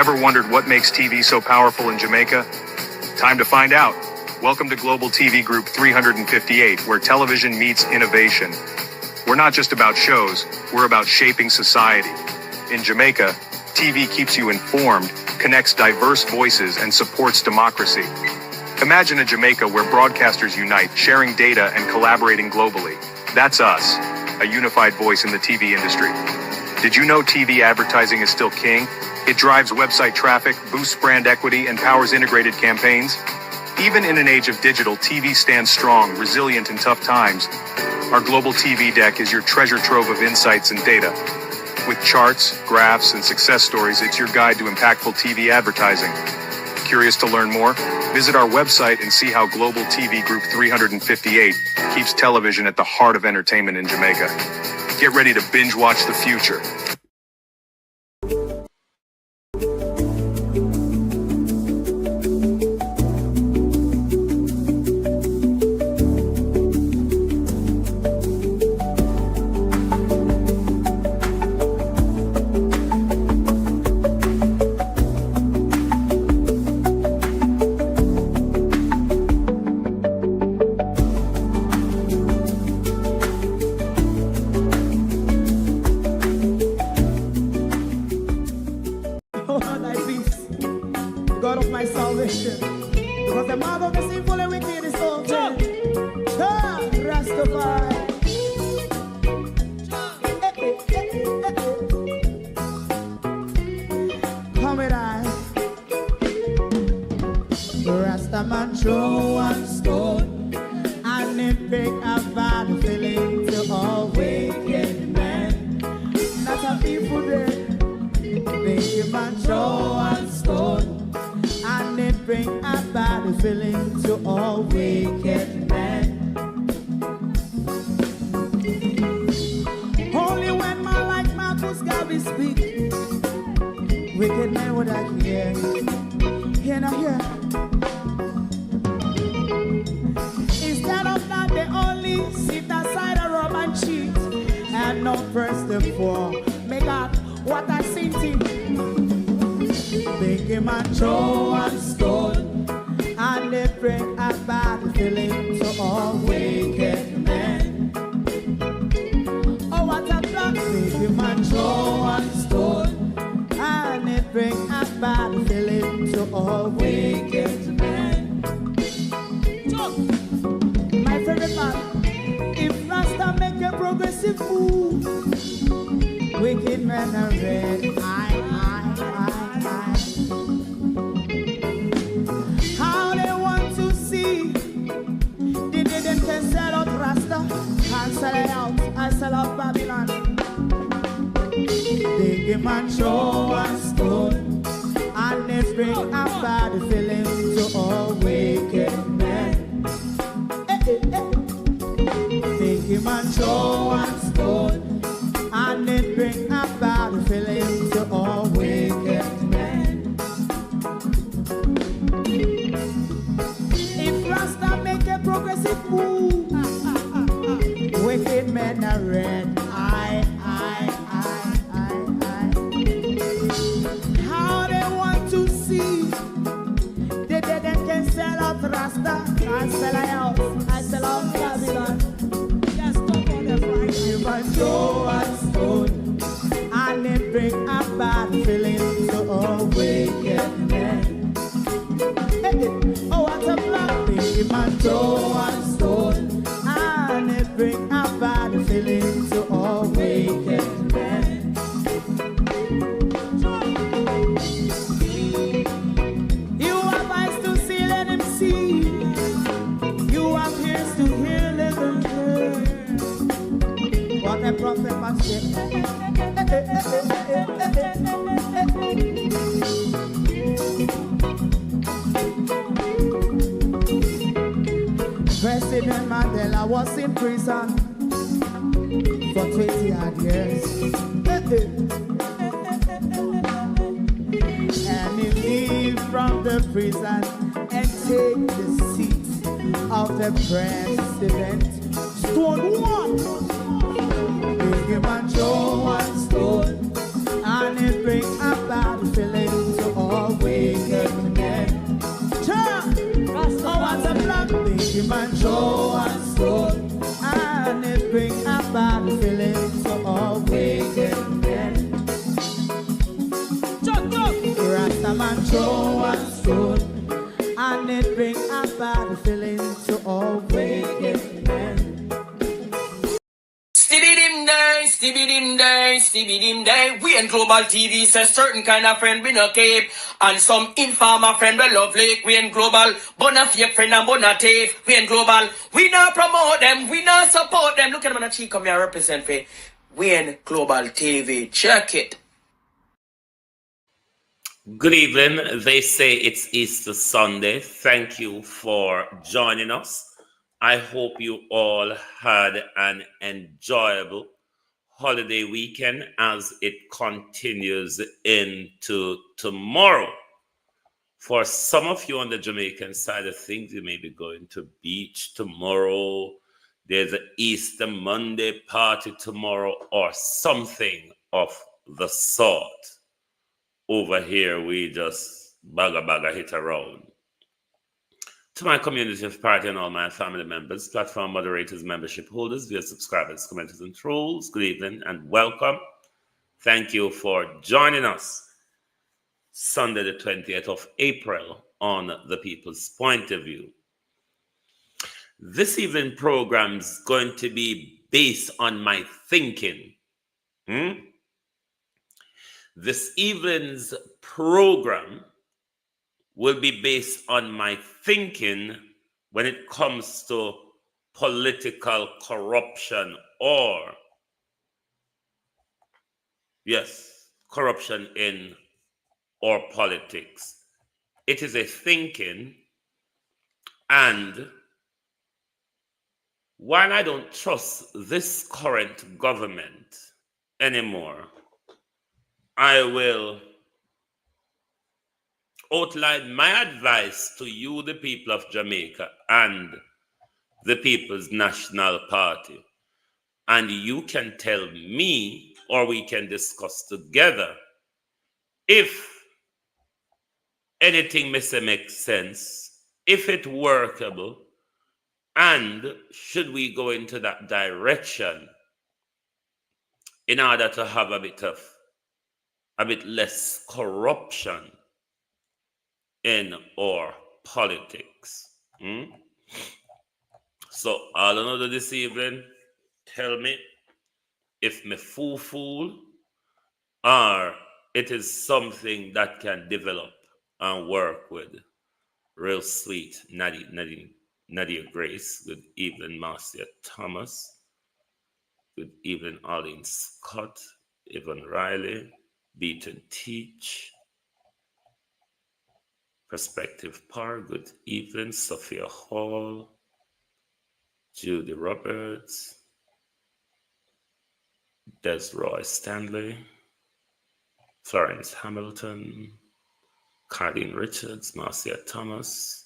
Ever wondered what makes TV so powerful in Jamaica? Time to find out. Welcome to Global TV Group 358, where television meets innovation. We're not just about shows, we're about shaping society. In Jamaica, TV keeps you informed, connects diverse voices, and supports democracy. Imagine a Jamaica where broadcasters unite, sharing data and collaborating globally. That's us, a unified voice in the TV industry. Did you know TV advertising is still king? It drives website traffic, boosts brand equity, and powers integrated campaigns. Even in an age of digital, TV stands strong, resilient in tough times. Our global TV deck is your treasure trove of insights and data. With charts, graphs, and success stories, it's your guide to impactful TV advertising. Curious to learn more? Visit our website and see how Global TV Group 358 keeps television at the heart of entertainment in Jamaica. Get ready to binge watch the future. President Mandela was in prison for 20 odd years. And he leave from the prison and take the seat of the president. Stone one, big him and show one stone, and it bring about feeling to man throw a stone, and it bring a bad feeling to all wicked men. Rasta man throw a stone, and it bring a bad feeling to all wicked men. Stibbidim day, stibbidim day, stibbidim day. We in Global TV say certain kind of friend we no keep, and some informer friend we love like. We in Global, bona fake friend and bona thief. We in Global, we not promote them, we not support them. Look at them on the cheek, come here represent for. We in Global TV, check it. Good evening. They say it's Easter Sunday. Thank you for joining us. I hope you all had an enjoyable holiday weekend as it continues into tomorrow. For some of you on the Jamaican side of things, you may be going to beach tomorrow. There's an Easter Monday party tomorrow or something of the sort. Over here, we just bagga hit around. To my community of party and all my family members, platform moderators, membership holders, dear subscribers, commenters, and trolls, good evening and welcome. Thank you for joining us Sunday the 20th of April on The People's Point of View. This evening program is going to be based on my thinking. This evening's program will be based on my thinking when it comes to political corruption or, yes, corruption in our politics. It is a thinking, and while I don't trust this current government anymore, I will outline my advice to you, the people of Jamaica, and the People's National Party. And you can tell me, or we can discuss together, if anything makes sense, if it's workable, and should we go into that direction in order to have a bit less corruption in our politics. So all I know this evening, tell me if me fool or it is something that can develop and work with. Real sweet, Nadia Grace. Good evening, Marcia Thomas. Good evening, Arlene Scott, Evan Riley, Beaton Teach, Perspective Par, good evening, Sophia Hall, Judy Roberts, Desroy Stanley, Florence Hamilton, Cardine Richards, Marcia Thomas,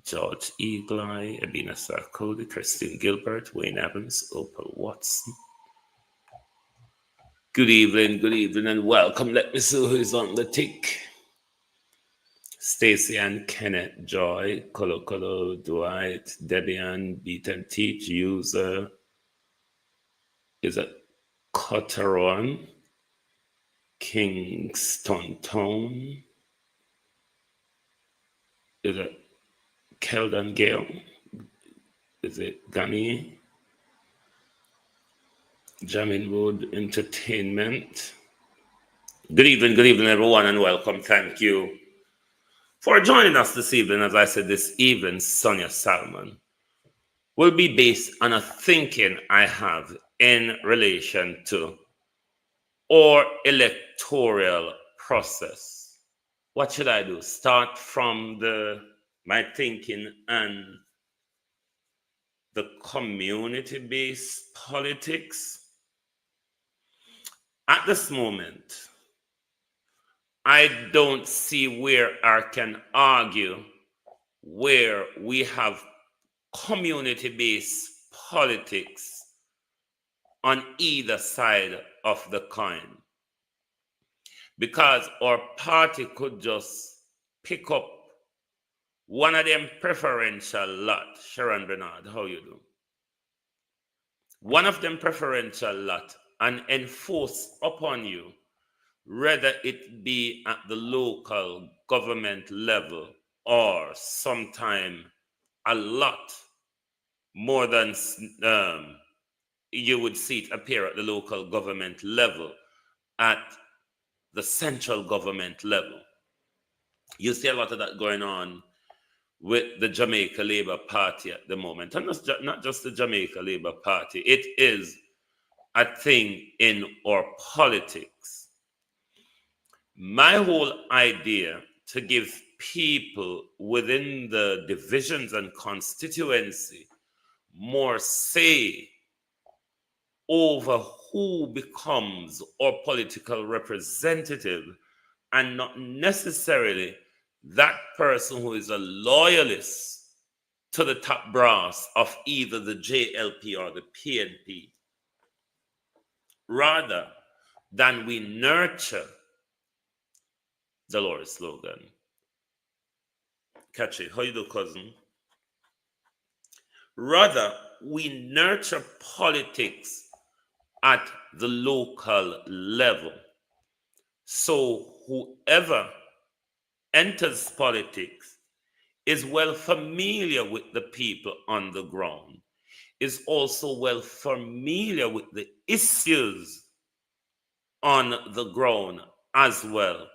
George Eagley, Abina Sarkodi, Christine Gilbert, Wayne Evans, Opal Watson. Good evening, and welcome. Let me see who is on the tick. Stacy and Kenneth, Joy, Colo, Dwight, Debian, Beat and Teach, User, is it Cotteron, Kingston Town, is it Keldon Gale, is it Gunny, Jamin Wood Entertainment. Good evening, everyone, and welcome. Thank you for joining us this evening. As I said, this evening, Sonia Salmon will be based on a thinking I have in relation to our electoral process. What should I do? Start from my thinking and the community-based politics? At this moment, I don't see where I can argue where we have community-based politics on either side of the coin. Because our party could just pick up One of them preferential lot. Sharon Bernard, how you do? One of them preferential lot and enforce upon you, whether it be at the local government level or sometime a lot more than you would see it appear at the local government level, at the central government level. You see a lot of that going on with the Jamaica Labour Party at the moment. And not just the Jamaica Labour Party. It is a thing in our politics. My whole idea to give people within the divisions and constituency more say over who becomes our political representative, and not necessarily that person who is a loyalist to the top brass of either the JLP or the PNP, rather than we nurture the Lord slogan. Catch it. How you do, cousin? Rather, we nurture politics at the local level. So whoever enters politics is well familiar with the people on the ground, is also well familiar with the issues on the ground as well.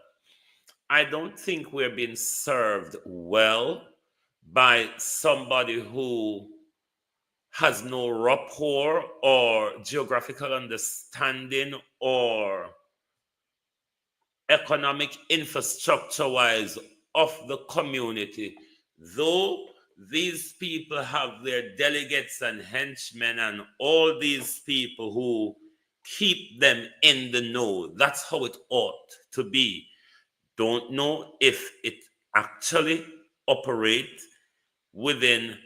I don't think we're being served well by somebody who has no rapport or geographical understanding or economic infrastructure wise of the community. Though these people have their delegates and henchmen and all these people who keep them in the know. That's how it ought to be. Don't know if it actually operates within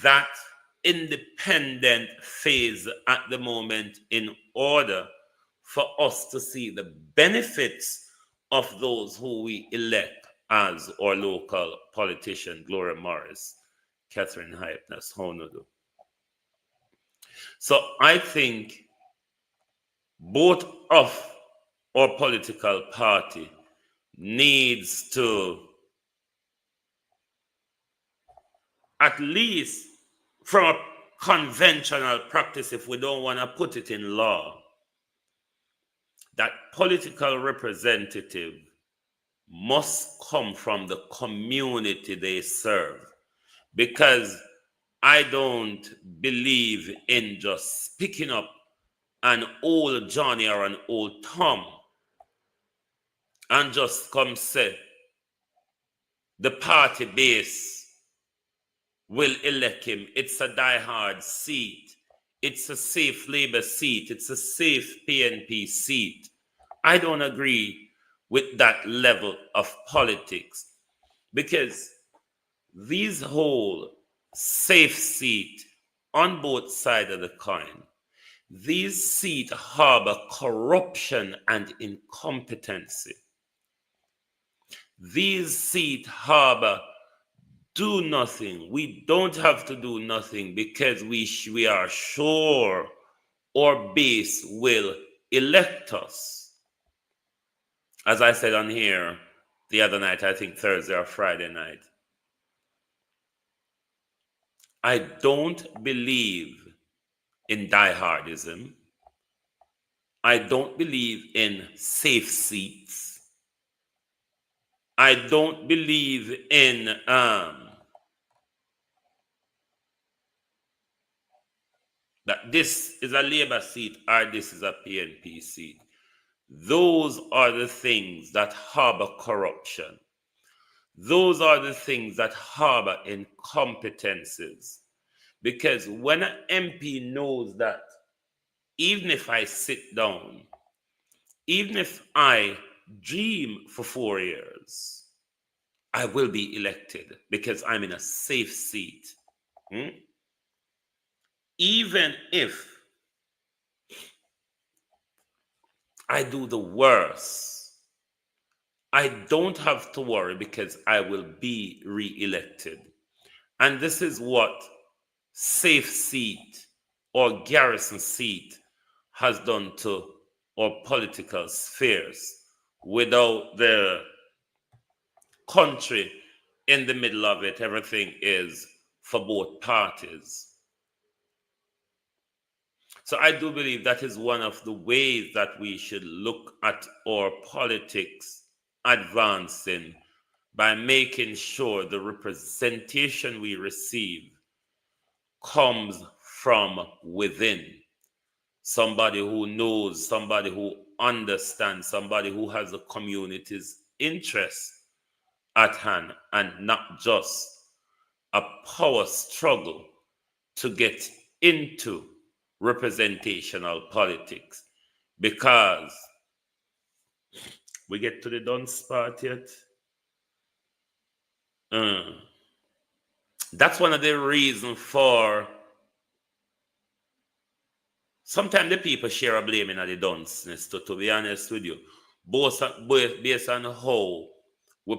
that independent phase at the moment in order for us to see the benefits of those who we elect as our local politician. Gloria Morris, Catherine Hypness, Honodu. So I think both of our political party needs to, at least from a conventional practice, if we don't want to put it in law, that political representative must come from the community they serve. Because I don't believe in just picking up an old Johnny or an old Tom and just come say the party base will elect him. It's a diehard seat. It's a safe Labour seat. It's a safe PNP seat. I don't agree with that level of politics, because these whole safe seat on both sides of the coin, these seats harbor corruption and incompetency. These seats harbor do nothing. We don't have to do nothing because we are sure our base will elect us. As I said on here the other night, I think Thursday or Friday night, I don't believe in diehardism. I don't believe in safe seats. I don't believe in that this is a Labour seat or this is a PNP seat. Those are the things that harbor corruption. Those are the things that harbor incompetences. Because when an MP knows that even if I sit down, even if I dream for 4 years, I will be elected because I'm in a safe seat. Even if I do the worst, I don't have to worry because I will be re-elected. And this is what safe seat or garrison seat has done to our political spheres. Without the country in the middle of it, everything is for both parties. So I do believe that is one of the ways that we should look at our politics advancing, by making sure the representation we receive comes from within. Somebody who knows, somebody who understands, somebody who has the community's interest at hand, and not just a power struggle to get into representational politics. Because we get to the done part yet. That's one of the reasons for sometimes the people share a blame in the dunceness, to be honest with you. Both based on how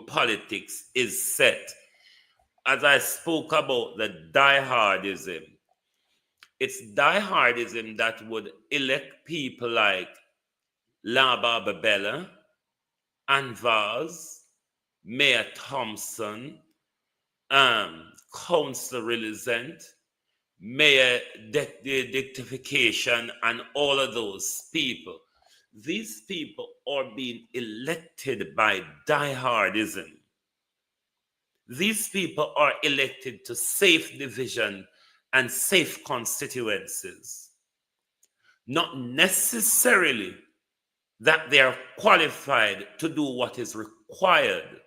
politics is set. As I spoke about the diehardism, it's diehardism that would elect people like Laba Babella, Anvaz, Mayor Thompson, Councillor Relicent, Mayor Dictification, and all of those people. These people are being elected by diehardism. These people are elected to safe division and safe constituencies. Not necessarily that they are qualified to do what is required.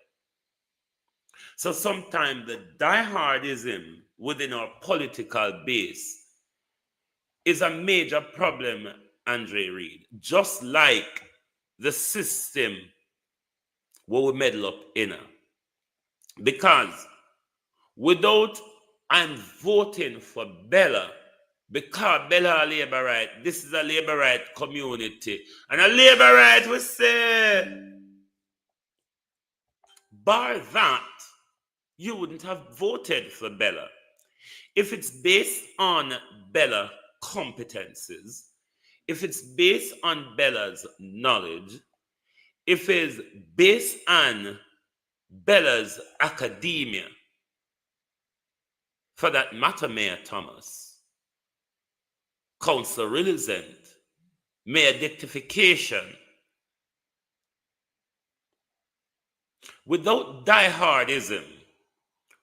So sometimes the diehardism within our political base is a major problem, Andre Reed, just like the system where we meddle up in. Because without I'm voting for Bella, because Bella a labor right, this is a labor right community, and a labor right we say, bar that, you wouldn't have voted for Bella. If it's based on Bella competences, if it's based on Bella's knowledge, if it's based on Bella's academia, for that matter, Mayor Thomas, Councillor Relicent, Mayor Dictification, without diehardism,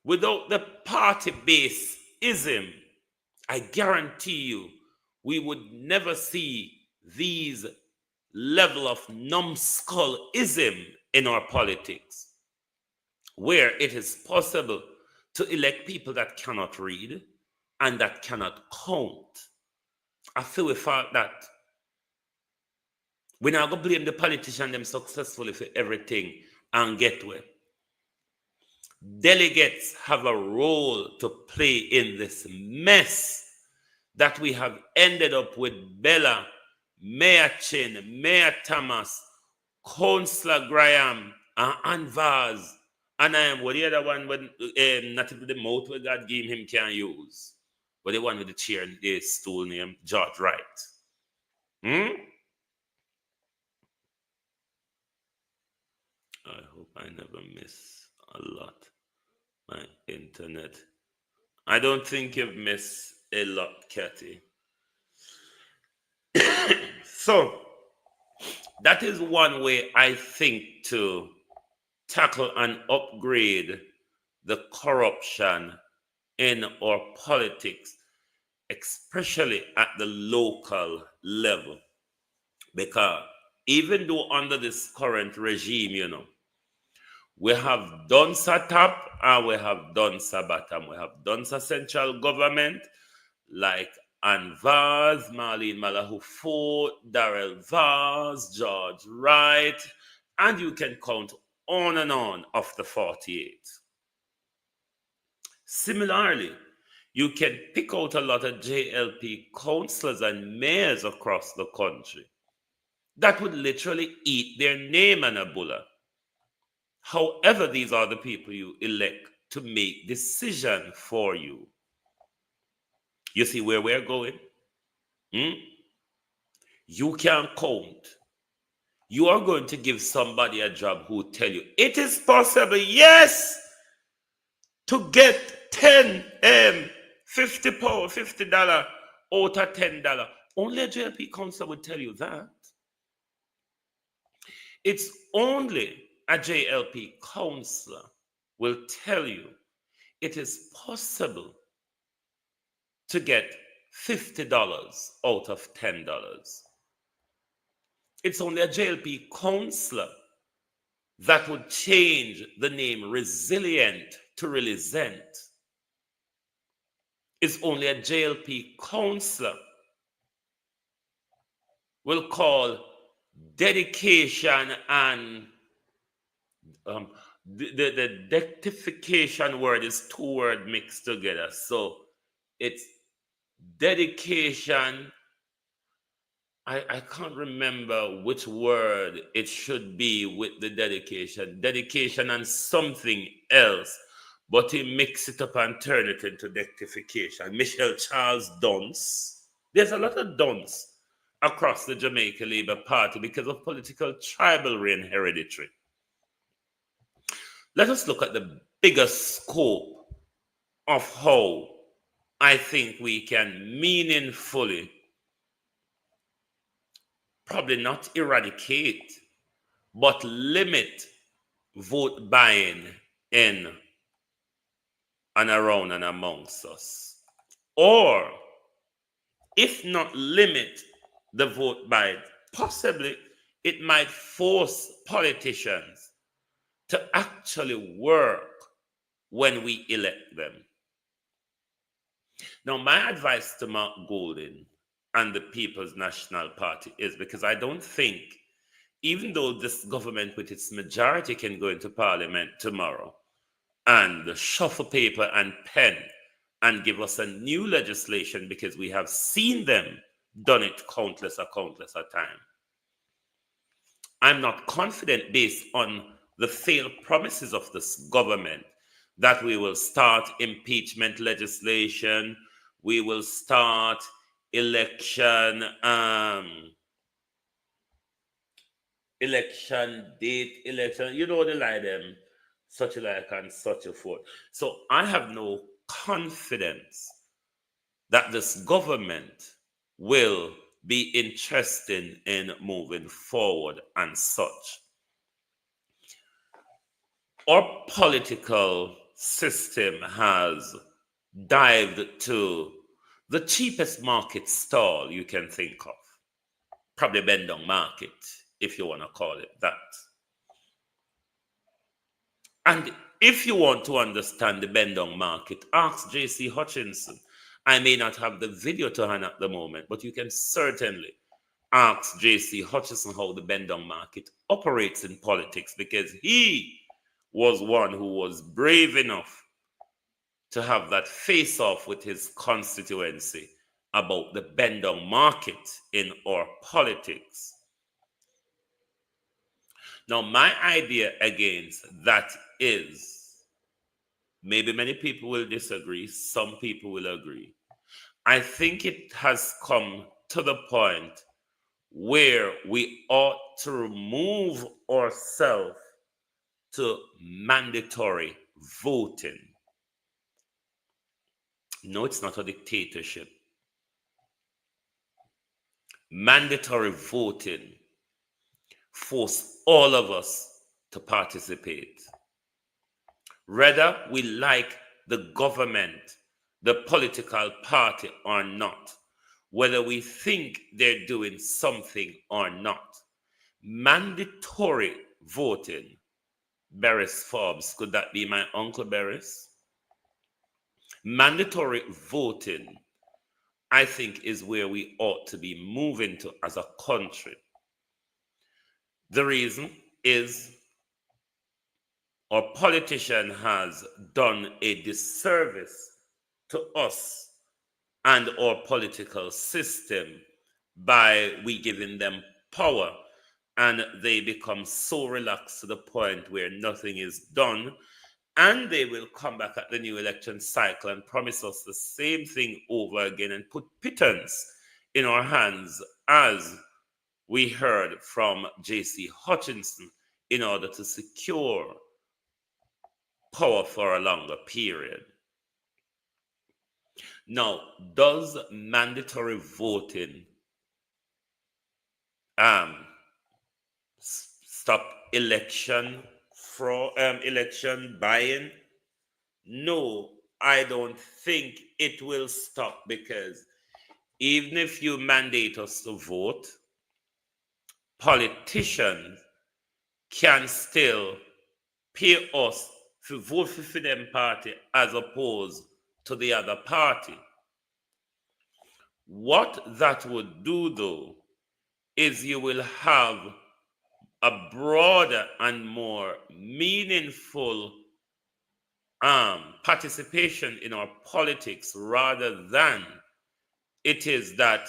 without the party-based ism, I guarantee you, we would never see these level of numbskullism in our politics, where it is possible to elect people that cannot read and that cannot count. I feel we thought that we're not going to blame the politician them successfully for everything and get where. Delegates have a role to play in this mess that we have ended up with. Bella, Mayor Chin, Mayor Thomas, Councillor Graham, and Anvaz, and I am what the other one when not with the mouth where God gave him can use, but the one with the chair and the stool named George Wright. I hope I never miss a lot. My internet. I don't think you've missed a lot, Kathy. So that is one way I think to tackle and upgrade the corruption in our politics, especially at the local level. Because even though under this current regime, we have done sa top and we have done sa bottom. We have done sa central government like Anvaz, Marlene Malahufo, Darrell Vaz, George Wright, and you can count on and on of the 48. Similarly, you can pick out a lot of JLP councillors and mayors across the country that would literally eat their name and a bulla. However, these are the people you elect to make decision for you. You see where we're going? You can count. You are going to give somebody a job who will tell you it is possible, yes, to get 10 50 pound, $50 out of $10. Only a JLP counselor would tell you that. It's only a JLP counselor will tell you it is possible to get $50 out of $10. It's only a JLP counselor that would change the name resilient to relizent. It's only a JLP counselor will call dedication and the dectification word is two words mixed together. So it's dedication. I can't remember which word it should be with the dedication. Dedication and something else. But he mixed it up and turned it into dectification. Michelle Charles Dunce. There's a lot of dunce across the Jamaica Labour Party because of political tribalry and hereditary. Let us look at the bigger scope of how I think we can meaningfully, probably not eradicate, but limit vote buying in and around and amongst us. Or, if not limit the vote buying, possibly it might force politicians to actually work when we elect them. Now, my advice to Mark Golding and the People's National Party is, because I don't think, even though this government with its majority can go into parliament tomorrow and shuffle paper and pen and give us a new legislation, because we have seen them done it countless a time. I'm not confident, based on the failed promises of this government, that we will start impeachment legislation, we will start election date, you know the lie them, such a like and such a forth. So I have no confidence that this government will be interested in moving forward and such. Our political system has dived to the cheapest market stall you can think of. Probably Bendong Market, if you want to call it that. And if you want to understand the Bendong Market, ask J.C. Hutchinson. I may not have the video to hand at the moment, but you can certainly ask J.C. Hutchinson how the Bendong Market operates in politics, because he was one who was brave enough to have that face-off with his constituency about the Bendong Market in our politics. Now, my idea against that is, maybe many people will disagree, some people will agree. I think it has come to the point where we ought to remove ourselves to mandatory voting. No, it's not a dictatorship. Mandatory voting force all of us to participate. Whether we like the government, the political party or not, whether we think they're doing something or not, mandatory voting. Beres Forbes, could that be my Uncle Beres? Mandatory voting, I think, is where we ought to be moving to as a country. The reason is our politician has done a disservice to us and our political system by we giving them power and they become so relaxed to the point where nothing is done, and they will come back at the new election cycle and promise us the same thing over again and put pittance in our hands, as we heard from J.C. Hutchinson, in order to secure power for a longer period. Now, does mandatory voting stop election buying? No, I don't think it will stop, because even if you mandate us to vote, politicians can still pay us to vote for them party as opposed to the other party. What that would do, though, is you will have a broader and more meaningful participation in our politics, rather than it is that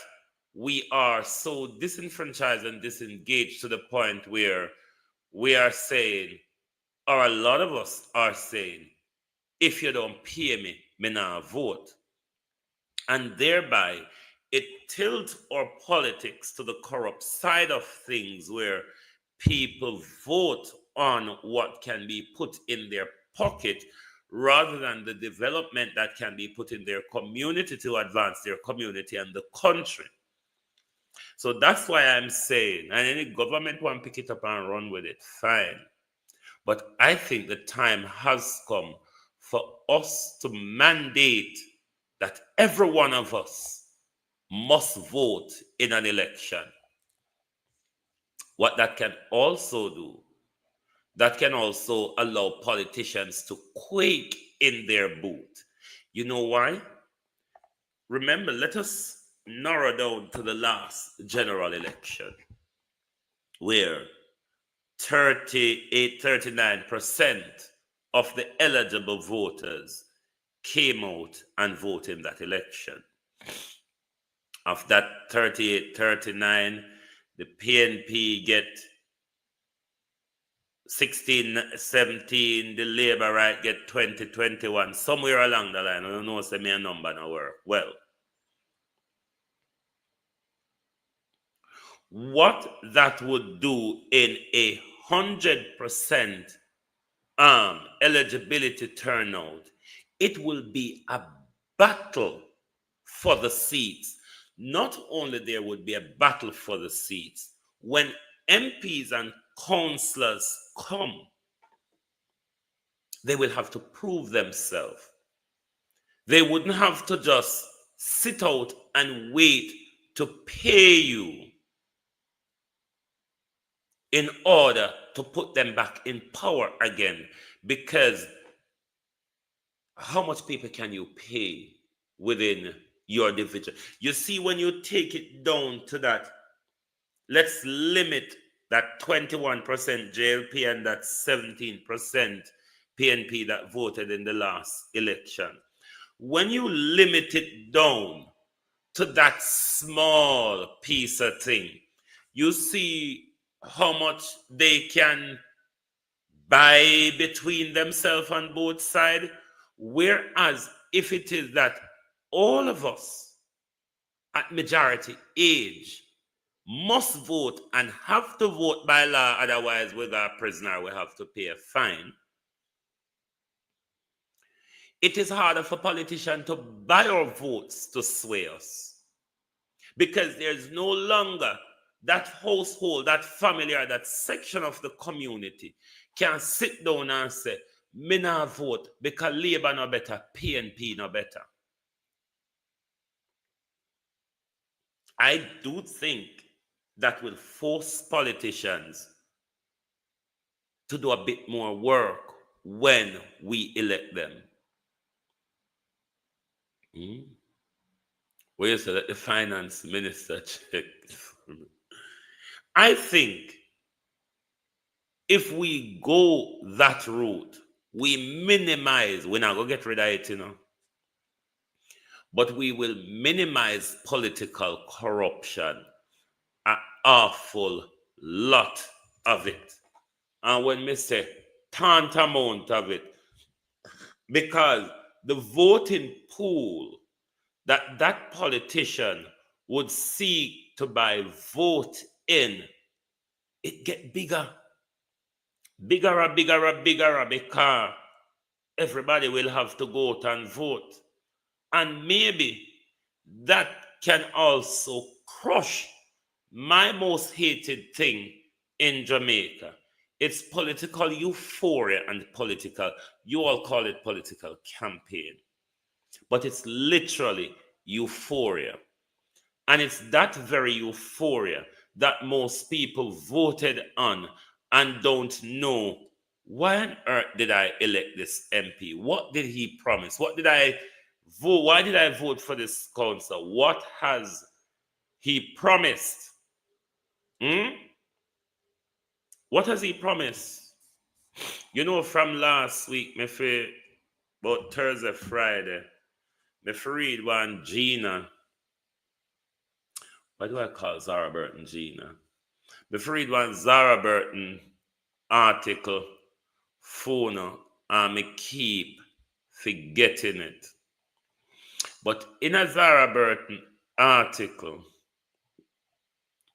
we are so disenfranchised and disengaged to the point where we are saying, or a lot of us are saying, if you don't pay me, me not vote. And thereby, it tilts our politics to the corrupt side of things, where people vote on what can be put in their pocket, rather than the development that can be put in their community to advance their community and the country. So that's why I'm saying, and any government want to pick it up and run with it, fine. But I think the time has come for us to mandate that every one of us must vote in an election. What that can also do, that can also allow politicians to quake in their boot. You know why? Remember, let us narrow down to the last general election, where 39% of the eligible voters came out and voted in that election. Of that 39, the PNP get 16, 17, the Labour right get 20, 21, somewhere along the line. I don't know, say me a number now work. Well, what that would do in 100% eligibility turnout, it will be a battle for the seats. Not only there would be a battle for the seats, when MPs and councillors come, they will have to prove themselves. They wouldn't have to just sit out and wait to pay you in order to put them back in power again. Because how much people can you pay within your division? You see, when you take it down to that, let's limit that 21% JLP and that 17% PNP that voted in the last election. When you limit it down to that small piece of thing, you see how much they can buy between themselves on both sides. Whereas if it is that all of us at majority age must vote and have to vote by law, otherwise with our prisoner we have to pay a fine, it is harder for politicians to buy our votes to sway us, because there's no longer that household, that family, or that section of the community can sit down and say, me not vote because Labour no better, PNP no better. I do think that will force politicians to do a bit more work when we elect them. Where you say that the finance minister checked. I think if we go that route, we minimize, we're not going to get rid of it, you know, but we will minimize political corruption an awful lot of it. And when we say tantamount of it, because the voting pool that politician would seek to buy vote in, it get bigger, bigger, because everybody will have to go out and vote. And maybe that can also crush my most hated thing in Jamaica. It's political euphoria and political, you all call it political campaign, but it's literally euphoria. And it's that very euphoria that most people voted on and don't know, why on earth did I elect this MP? What did he promise? What did I vote? Why did I vote for this council? What has he promised? What has he promised? You know, from last week, me for about Thursday, Friday, me for read one Gina. Why do I call Zara Burton Gina? Me for read one Zara Burton article, phone, and me keep forgetting it. But in a Zara Burton article,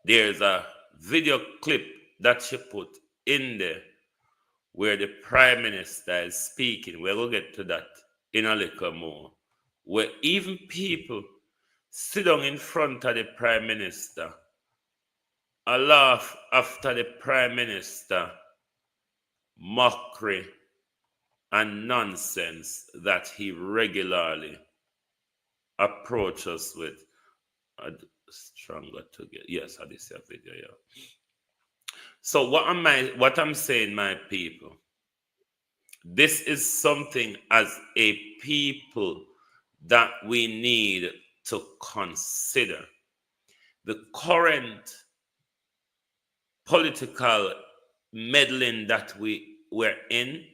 there's a video clip that she put in there where the Prime Minister is speaking. We'll get to that in a little more. Where even people sit down in front of the Prime Minister and laugh after the Prime Minister mockery and nonsense that he regularly approaches with. Stronger together. Yes, I did see a video, yeah. So what I'm saying, my people, this is something as a people that we need to consider. The current political meddling that we're in,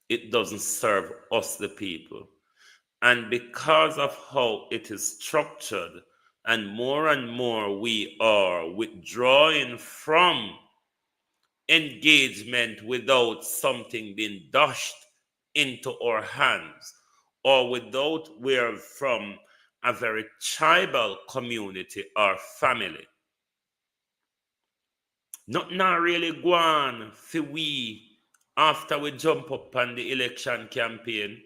it doesn't serve us, the people. And because of how it is structured, and more we are withdrawing from engagement without something being dashed into our hands, or without we're from a very tribal community or family. Nothing really go on for we after we jump up on the election campaign.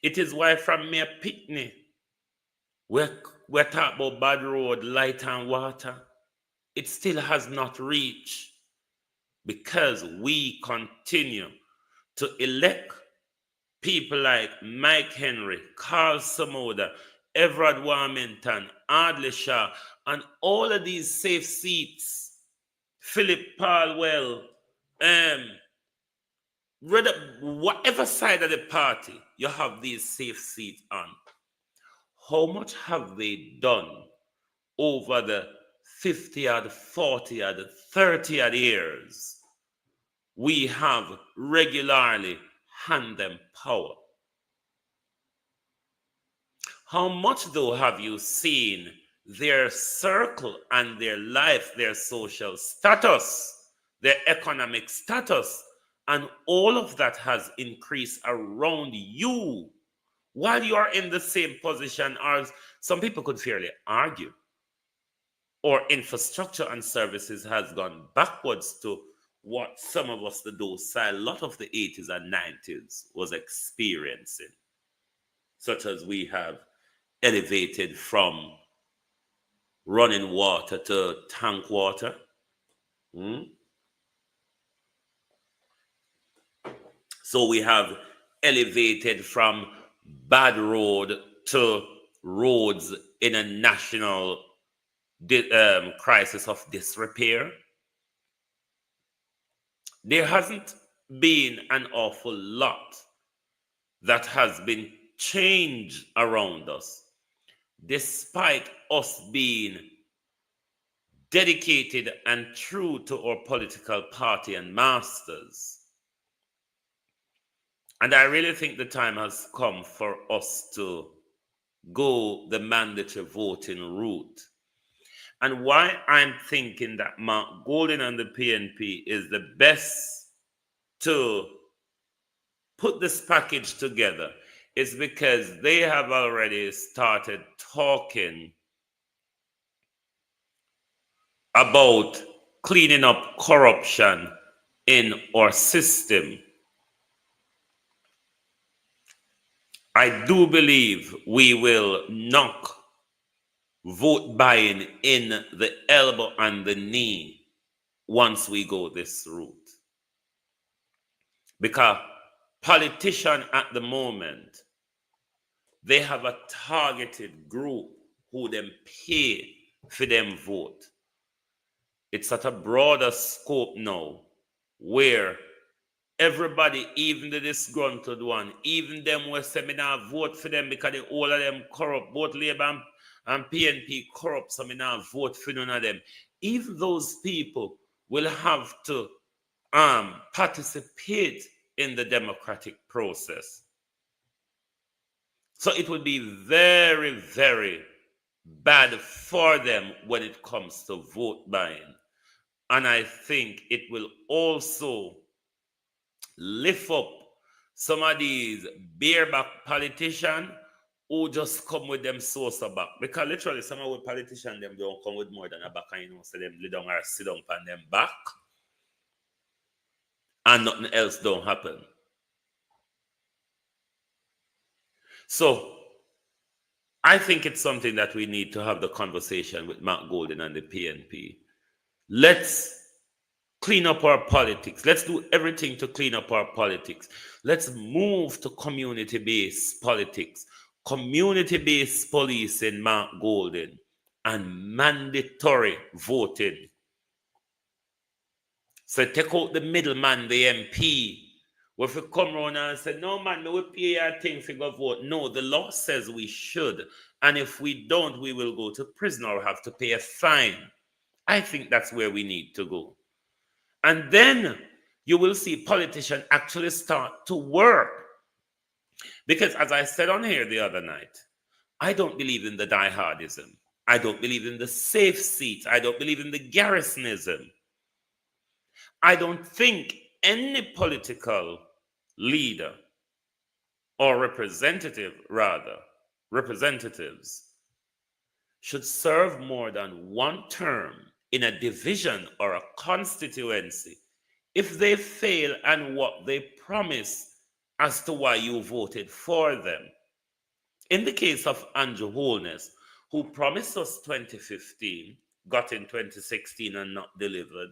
It is why from mere picnic, we're talking about bad road, light and water. It still has not reached, because we continue to elect people like Mike Henry, Carl Samoda, Everard Warmington, Ardley Shaw, and all of these safe seats, Philip Palwell, whatever side of the party you have these safe seats on. How much have they done over the 50 odd, 40 odd, 30 odd years we have regularly hand them power? How much, though, have you seen their circle and their life, their social status, their economic status, and all of that has increased around you while you are in the same position? Or some people could fairly argue, or infrastructure and services has gone backwards to what some of us, the docile lot of the 80s and 90s was experiencing, such as we have elevated from running water to tank water. So we have elevated from bad road to roads in a national crisis of disrepair. There hasn't been an awful lot that has been changed around us, despite us being dedicated and true to our political party and masters. And I really think the time has come for us to go the mandatory voting route. and why I'm thinking that Mark Golden and the PNP is the best to put this package together is because they have already started talking about cleaning up corruption in our system. I do believe we will knock vote buying in the elbow and the knee once we go this route. Because politicians at the moment, they have a targeted group who them pay for them vote. It's at a broader scope now where everybody, even the disgruntled one, even them who say me not vote for them because all of them corrupt, both Labour and PNP corrupt, so me not vote for none of them. Even those people will have to participate in the democratic process. So it would be very, very bad for them when it comes to vote buying. And I think it will also lift up some of these bareback politicians who just come with them source of back. Because literally some of the politicians them don't come with more than a back, and you know, so them lay down or sit down on them back and nothing else don't happen. So I think it's something that we need to have the conversation with Mark Golden and the PNP. Let's clean up our politics. Let's do everything to clean up our politics. Let's move to community-based politics, community-based policing, Mark Golden, and mandatory voting. So take out the middleman, the MP. Well, if you come around and say, no, man, we will pay our thing for go vote. No, the law says we should. And if we don't, we will go to prison or have to pay a fine. I think that's where we need to go. And then you will see politicians actually start to work. Because as I said on here the other night, I don't believe in the diehardism. I don't believe in the safe seats. I don't believe in the garrisonism. I don't think any political leader or representatives should serve more than one term in a division or a constituency if they fail and what they promise as to why you voted for them. In the case of Andrew Holness, who promised us 2015, got in 2016 and not delivered,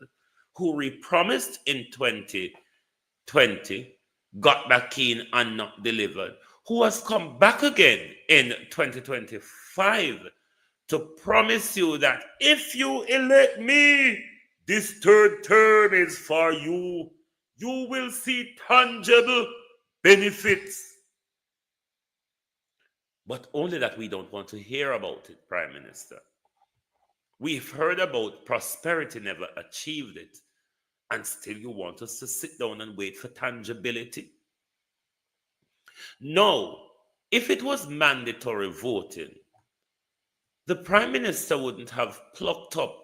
who repromised in 2020, got back in and not delivered, who has come back again in 2025 to promise you that if you elect me, this third term is for you. You will see tangible benefits. But only that we don't want to hear about it, Prime Minister. We've heard about prosperity never achieved it, and still you want us to sit down and wait for tangibility? No, if it was mandatory voting, the Prime Minister wouldn't have plucked up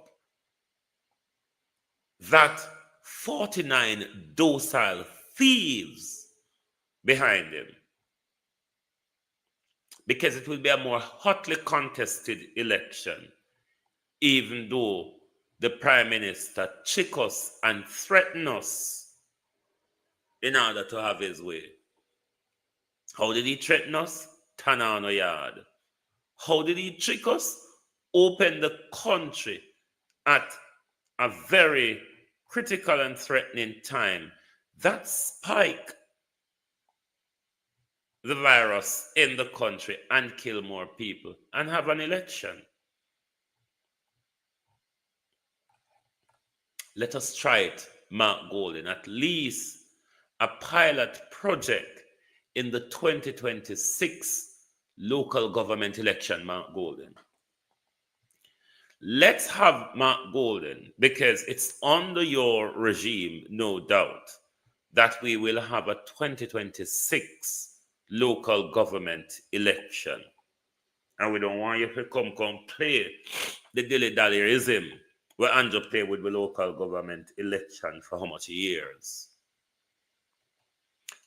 that 49 docile thieves behind him, because it will be a more hotly contested election, even though the Prime Minister trick us and threaten us in order to have his way. How did he threaten us? Tanano Yard. How did he trick us? Open the country at a very critical and threatening time. That spike the virus in the country and kill more people and have an election. Let us try it, Mark Golden, at least a pilot project in the 2026 local government election, Mark Golden. Let's have Mark Golden, because it's under your regime, no doubt, that we will have a 2026 local government election. And we don't want you to come play the dilly-dallyism where Andrew play with the local government election for how much years.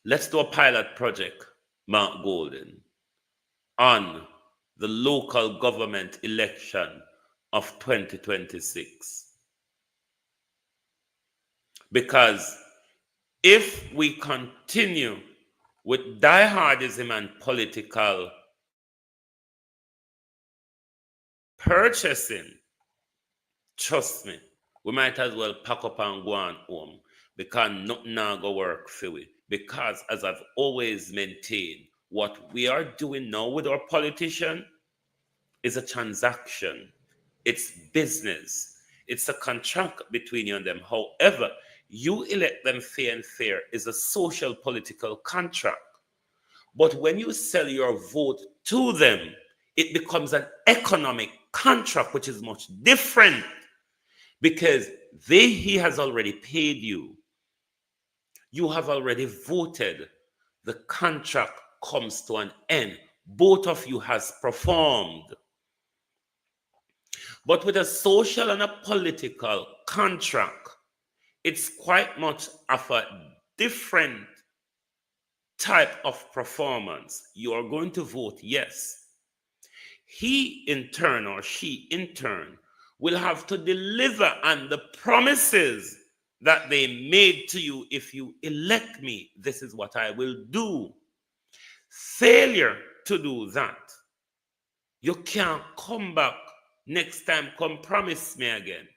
Let's do a pilot project, Mark Golden, on the local government election of 2026. Because if we continue with diehardism and political purchasing, trust me, we might as well pack up and go on home because nothing now go work for we. Because as I've always maintained, what we are doing now with our politician is a transaction. It's business. It's a contract between you and them. However, you elect them fair and fair is a social political contract. But when you sell your vote to them, it becomes an economic contract, which is much different because he has already paid you. You have already voted. The contract comes to an end. Both of you has performed. But with a social and a political contract, it's quite much of a different type of performance. You are going to vote yes. He in turn or she in turn will have to deliver on the promises that they made to you. If you elect me, this is what I will do. Failure to do that, you can't come back next time, come promise me again.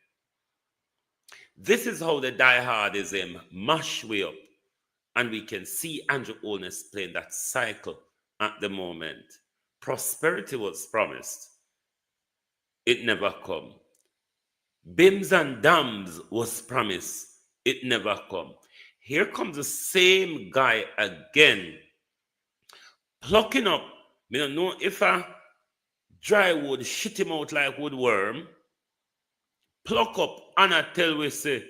This is how the diehardism mash way up. And we can see Andrew Holness playing that cycle at the moment. Prosperity was promised. It never come. Bims and dams was promised. It never come. Here comes the same guy again. Plucking up. I don't know if a dry wood shit him out like woodworm. Pluck up and I tell we say,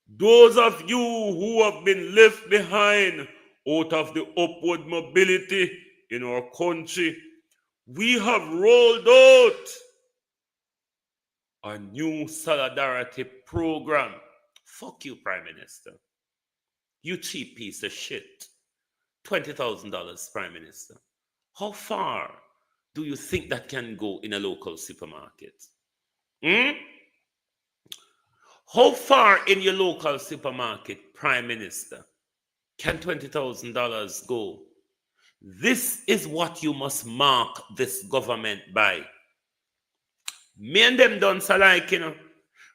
those of you who have been left behind out of the upward mobility in our country, we have rolled out a new solidarity program. Fuck you, Prime Minister. You cheap piece of shit. $20,000, Prime Minister. How far do you think that can go in a local supermarket? How far in your local supermarket, Prime Minister, can $20,000 go? This is what you must mark this government by. Me and them done so like,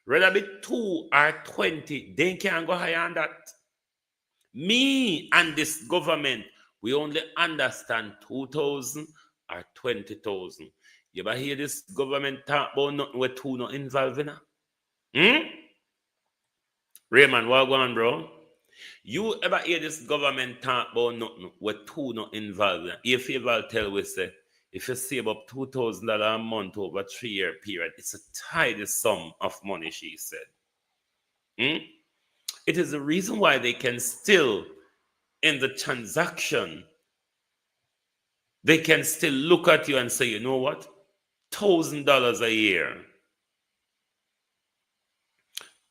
rather be 2 or 20, they can't go higher than that. Me and this government, we only understand 2,000 or 20,000. You ever hear this government talk about nothing with 2 not involved in it? Raymond, what going on, bro? You ever hear this government talk about nothing with 2 not involved in it? If you ever tell we say, if you save up $2,000 a month over a 3-year period, it's a tidy sum of money, she said. It is the reason why they can still, in the transaction, they can still look at you and say, you know what? $1,000 a year.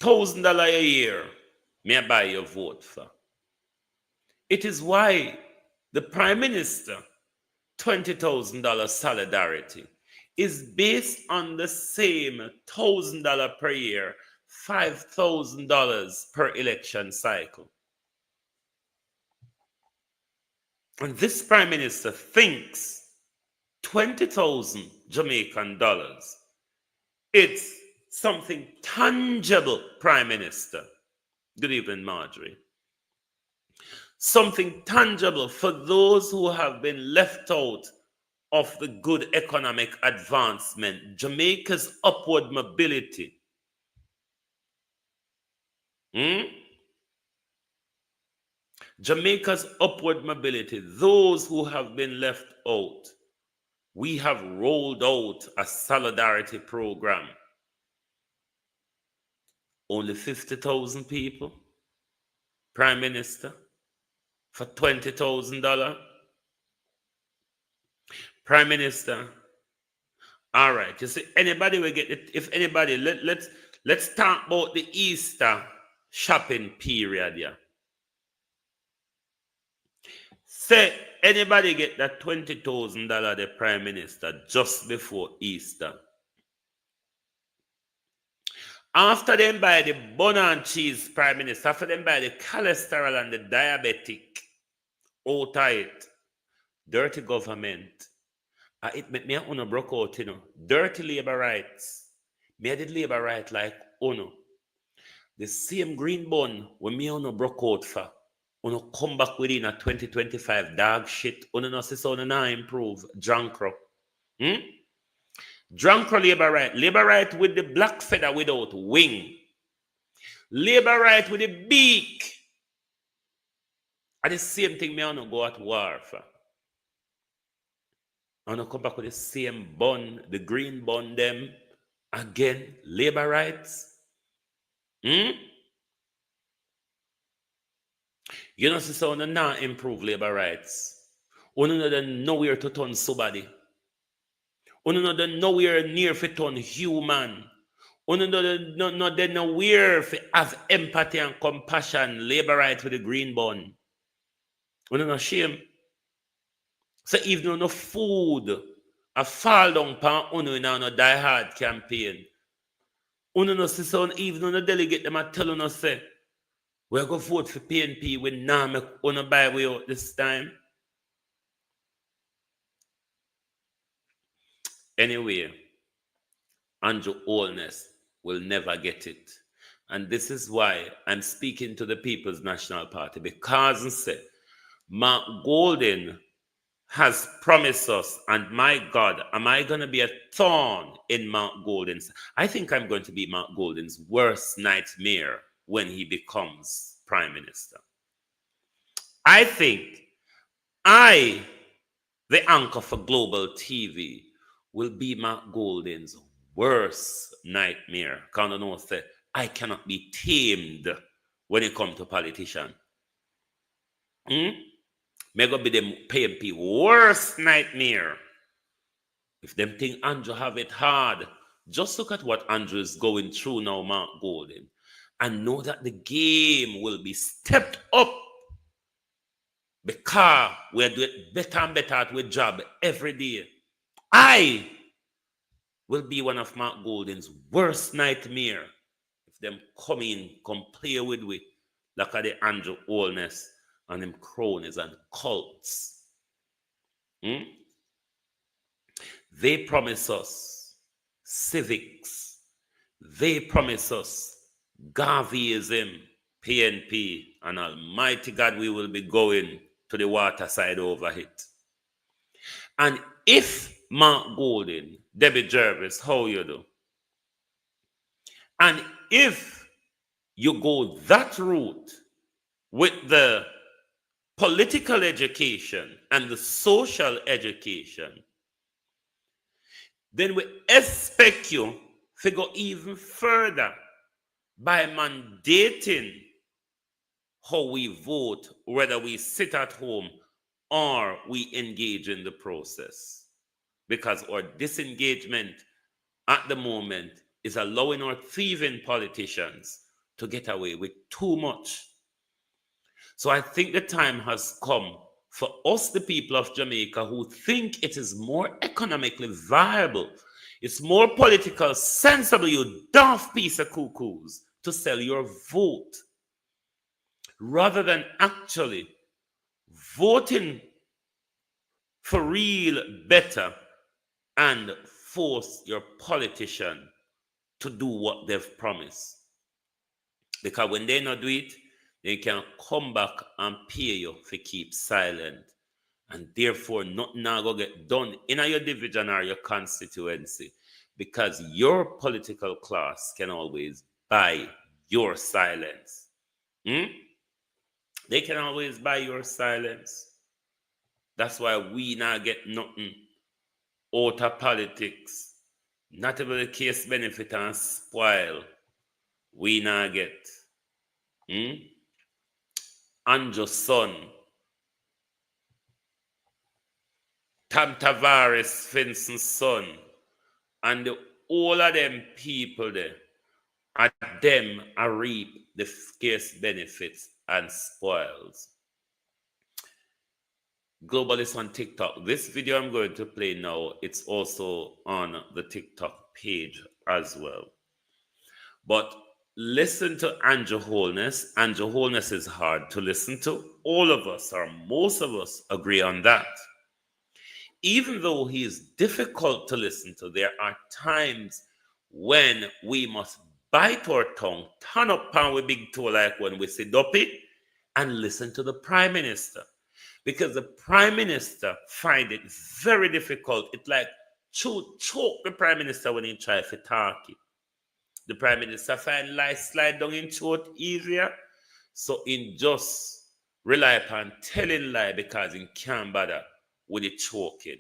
$1,000 a year, may I buy your vote for? It is why the Prime Minister, $20,000 solidarity, is based on the same $1,000 per year, $5,000 per election cycle. And this Prime Minister thinks 20,000 Jamaican dollars, it's something tangible, Prime Minister. Good evening, Marjorie. Something tangible for those who have been left out of the good economic advancement, Jamaica's upward mobility. Jamaica's upward mobility, those who have been left out. We have rolled out a solidarity program. Only 50,000 people, Prime Minister, for $20,000. Prime Minister. All right. You see, anybody will get it. If anybody, let's talk about the Easter shopping period. Yeah. Say anybody get that $20,000 the Prime Minister just before Easter. After them buy the bun and cheese Prime Minister, after them buy the cholesterol and the diabetic, out of it, dirty government. It make me uno broke out, you know. Dirty labor rights. Me did labor right like uno. The same green bun when me uno broke out for. Uno come back within a 2025 dog shit. Uno no see so uno na improve. Drunkro. Drunkro labor right. Labor right with the black feather without wing. Labor right with the beak. And the same thing me uno go at war for. And I come back with the same bun, the green bun them. Again, labor rights. You know, see, so now improve labor rights. You know, they nowhere to turn somebody. You know, they nowhere near to turn human. You know, they nowhere to have empathy and compassion. Labor rights with the green bun. You know, no shame. So even no food, a fall down pan uno in a die hard campaign. Uno no see so even no delegate them a tell uno say we're going to vote for PNP when now make uno buy way out this time. Anyway, Andrew Holness will never get it. And this is why I'm speaking to the People's National Party, because I say Mark Golden has promised us, and my God, am I going to be a thorn in Mark Golden's? I think I'm going to be Mark Golden's worst nightmare when he becomes Prime Minister. I think the anchor for global TV, will be Mark Golden's worst nightmare. Because I know say, I cannot be tamed when it comes to politician. May go be them PMP worst nightmare. If them think Andrew have it hard, just look at what Andrew is going through now, Mark Golden, and know that the game will be stepped up because we're doing better and better at our job every day. I will be one of Mark Golden's worst nightmare if them come play with we like at the Andrew Holness and them cronies and cults. They promise us civics. They promise us Garveyism, PNP, and almighty God, we will be going to the water side over it. And if Mark Golden, Debbie Jervis, how you do? And if you go that route with the political education and the social education, then we expect you to go even further by mandating how we vote, whether we sit at home or we engage in the process. Because our disengagement at the moment is allowing our thieving politicians to get away with too much. So I think the time has come for us, the people of Jamaica, who think it is more economically viable, it's more political sensible, you daft piece of cuckoos, to sell your vote, rather than actually voting for real better and force your politician to do what they've promised. Because when they not do it, they can come back and pay you to keep silent. And therefore, nothing now go get done in your division or your constituency, because your political class can always buy your silence. They can always buy your silence. That's why we now get nothing out of politics. Not even the case benefit and spoil. We now get. Andrew's son, Tam Tavares, Vincent's son, and all of them people there, at them I reap the scarce benefits and spoils. Globalist on TikTok. This video I'm going to play now, it's also on the TikTok page as well. But listen to Andrew Holness. Andrew Holness is hard to listen to. All of us, or most of us, agree on that. Even though he is difficult to listen to, there are times when we must bite our tongue, turn up on with big toe like when we sit up it, and listen to the Prime Minister. Because the Prime Minister find it very difficult. It like choke the Prime Minister when he try to talk it. The Prime Minister find life slide down in throat easier. So in just rely upon telling lie because he can't bother with it choking.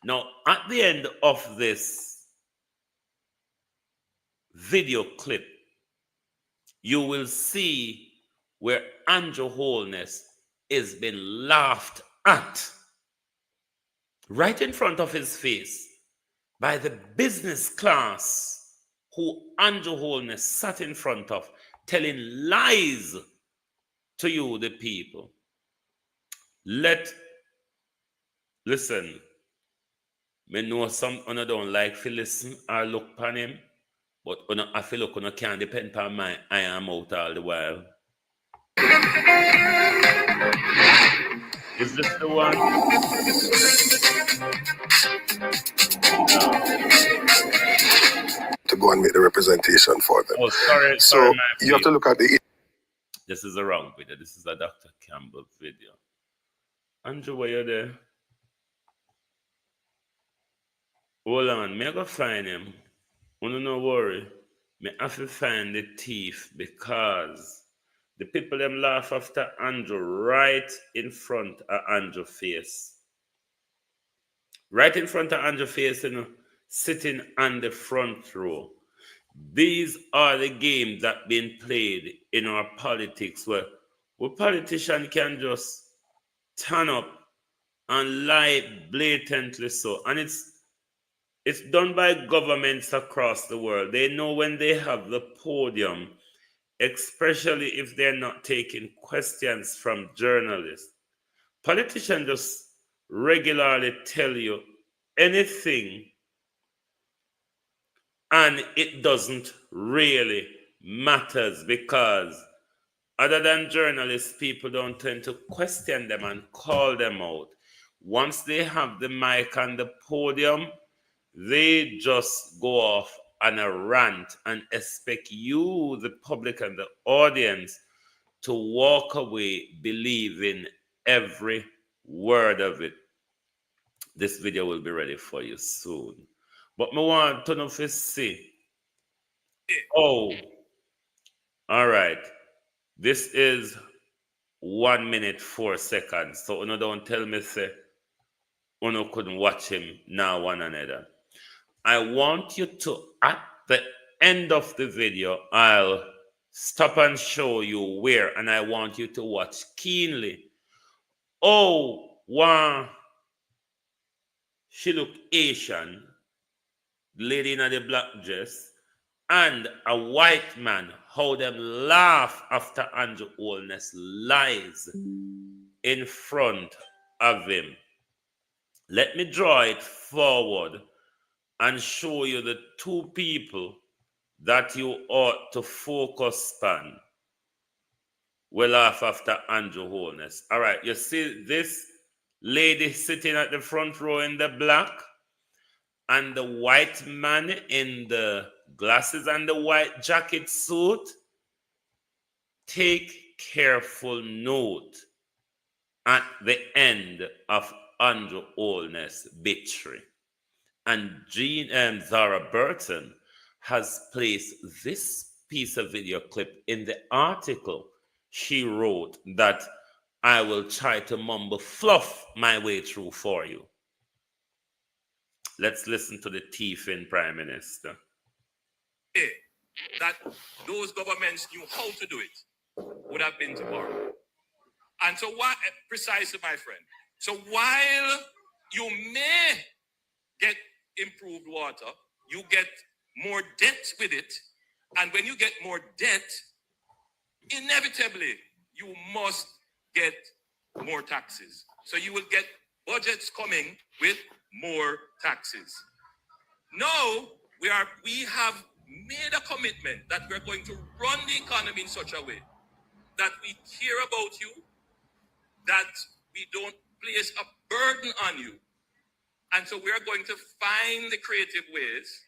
Now, at the end of this video clip, you will see where Andrew Holness is being laughed at right in front of his face by the business class who Andrew Holness sat in front of, telling lies to you, the people. Listen, me know some of you don't like to listen or look upon him, but I feel like you can't depend on my I am out all the while. Is this the one? To go and make the representation for them. Oh, sorry. So you have to look at the... This is a wrong video. This is a Dr. Campbell video. Andrew, were you there? Hold on. Me I go find him. No worry. Me have to find the thief because the people them laugh after Andrew right in front of Andrew's face. Right in front of Andrew's face, sitting on the front row. These are the games that been played in our politics where politicians can just turn up and lie blatantly so. And it's done by governments across the world. They know when they have the podium, especially if they're not taking questions from journalists. Politicians just regularly tell you anything, and it doesn't really matters because other than journalists, people don't tend to question them and call them out. Once they have the mic and the podium, they just go off on a rant and expect you, the public and the audience, to walk away believing every word of it. This video will be ready for you soon. But I want to know if you see. Oh, all right. This is 1 minute 4 seconds. So don't tell me say you couldn't watch him now one another. I want you to, at the end of the video, I'll stop and show you where, and I want you to watch keenly. Oh, wow. She looked Asian, lady in the black dress, and a white man, how them laugh after Andrew Holness lies in front of him. Let me draw it forward and show you the two people that you ought to focus on. We laugh after Andrew Holness. All right, you see this lady sitting at the front row in the black, and the white man in the glasses and the white jacket suit? Take careful note at the end of Andrew Holness' obituary. And Zara Burton has placed this piece of video clip in the article she wrote that I will try to mumble fluff my way through for you. Let's listen to the thieving Prime Minister. That those governments knew how to do it would have been tomorrow. And so why, precisely, my friend, so while You may get improved water, you get more debt with it, and when you get more debt, inevitably you must get more taxes. So you will get budgets coming with more taxes. Now we have made a commitment that we're going to run the economy in such a way that we care about you, that we don't place a burden on you. And so we are going to find the creative ways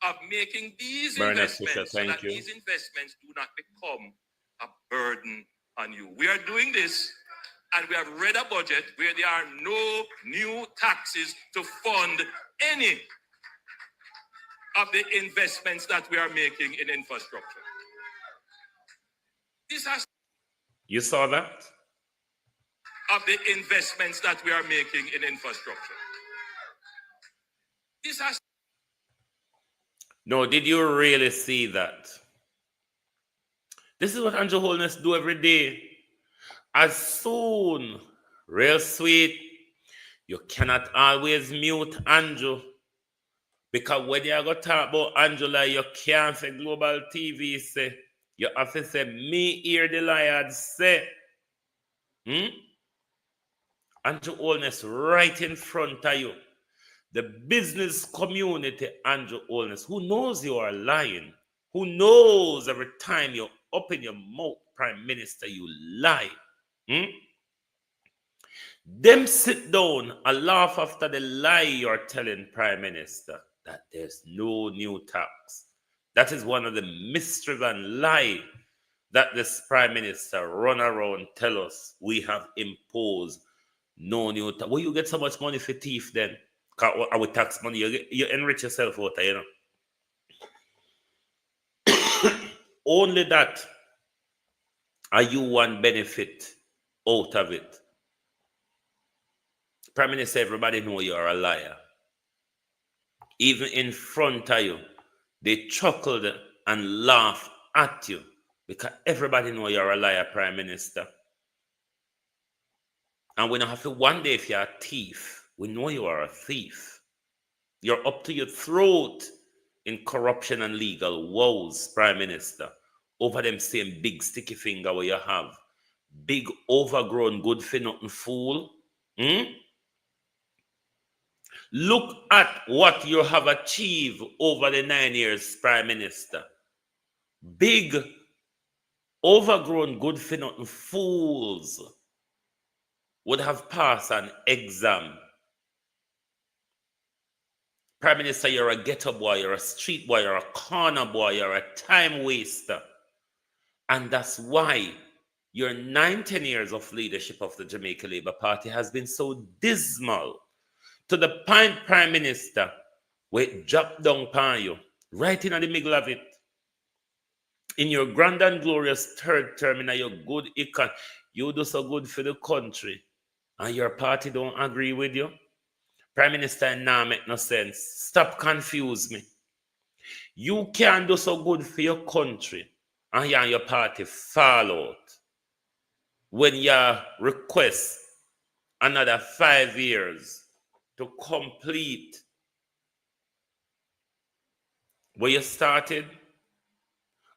of making these investments so that these investments do not become a burden on you. We are doing this, and we have read a budget where there are no new taxes to fund any of the investments that we are making in infrastructure. This has You saw that? Of the investments that we are making in infrastructure. This has No, did you really see that? This is what Andrew Holness do every day. As soon, real sweet, you cannot always mute Andrew. Because when you go talk about Angela, you can't say global TV say. You have to say, me hear the liars say. Andrew Holness right in front of you. The business community, Andrew Holness, who knows you are lying, who knows every time you open your mouth, Prime Minister, you lie. Them sit down and laugh after the lie you're telling Prime Minister that there's no new tax. That is one of the mysteries and lie that this Prime Minister run around tell us we have imposed no new tax. Where you get so much money for thief then? Our tax money, you enrich yourself out there, Only that are you one benefit out of it. Prime Minister, everybody know you're a liar. Even in front of you, they chuckled and laughed at you because everybody know you're a liar, Prime Minister. And we don't have to wonder if you're a thief. We know you are a thief. You're up to your throat in corruption and legal woes, Prime Minister, over them same big sticky finger where you have. Big overgrown good for nothing fool. Look at what you have achieved over the 9 years, Prime Minister. Big overgrown good for nothing fools would have passed an exam. Prime Minister, you're a ghetto boy, you're a street boy, you're a corner boy, you're a time waster. And that's why your 19 years of leadership of the Jamaica Labour Party has been so dismal. To the point, Prime Minister, where it dropped down upon you, right in the middle of it. In your grand and glorious third term in your good econ, you do so good for the country, and your party don't agree with you. Prime Minister, now make no sense. Stop confuse me. You can't do so good for your country, and you and your party fall out when you request another 5 years to complete where you started.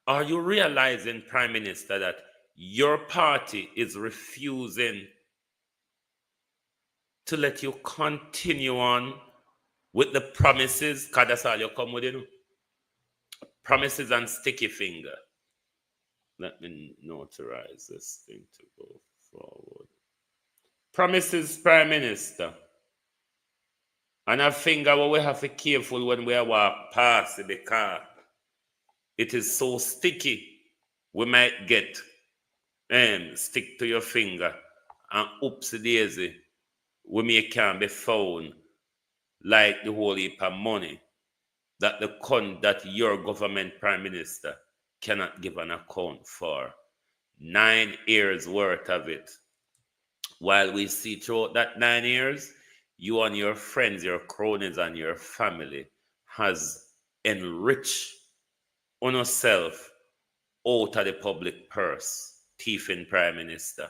Are you realizing, Prime Minister, that your party is refusing to let you continue on with the promises? Because that's all you come with, promises and sticky finger. Let me notarize this thing to go forward. Promises, Prime Minister. And a finger where we have to be careful when we walk past the car. It is so sticky, we might get stick to your finger and oopsie daisy, we can be found like the whole heap of money that your government, Prime Minister, cannot give an account for. 9 years worth of it. While we see throughout that 9 years, you and your friends, your cronies, and your family has enriched on yourself out of the public purse, thieving Prime Minister.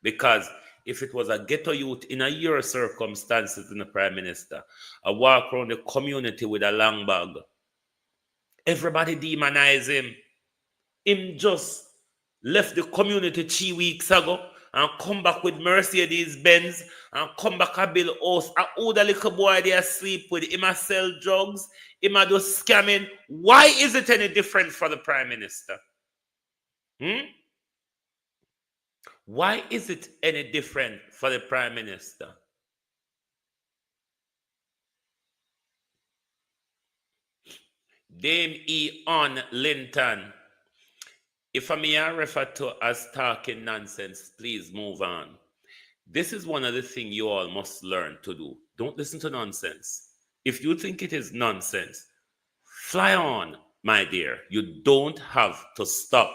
Because if it was a ghetto youth in a your circumstances in the prime minister, I walk around the community with a long bag, everybody demonize him. Him just left the community 3 weeks ago and come back with Mercedes Benz and come back a bill house. A older little boy they asleep with him a sell drugs, him a do scamming. Why is it any different for the prime minister? Why is it any different for the prime minister? Dame E. on Linton. If I may refer to as talking nonsense, please move on. This is one of the things you all must learn to do. Don't listen to nonsense. If you think it is nonsense, fly on, my dear. You don't have to stop.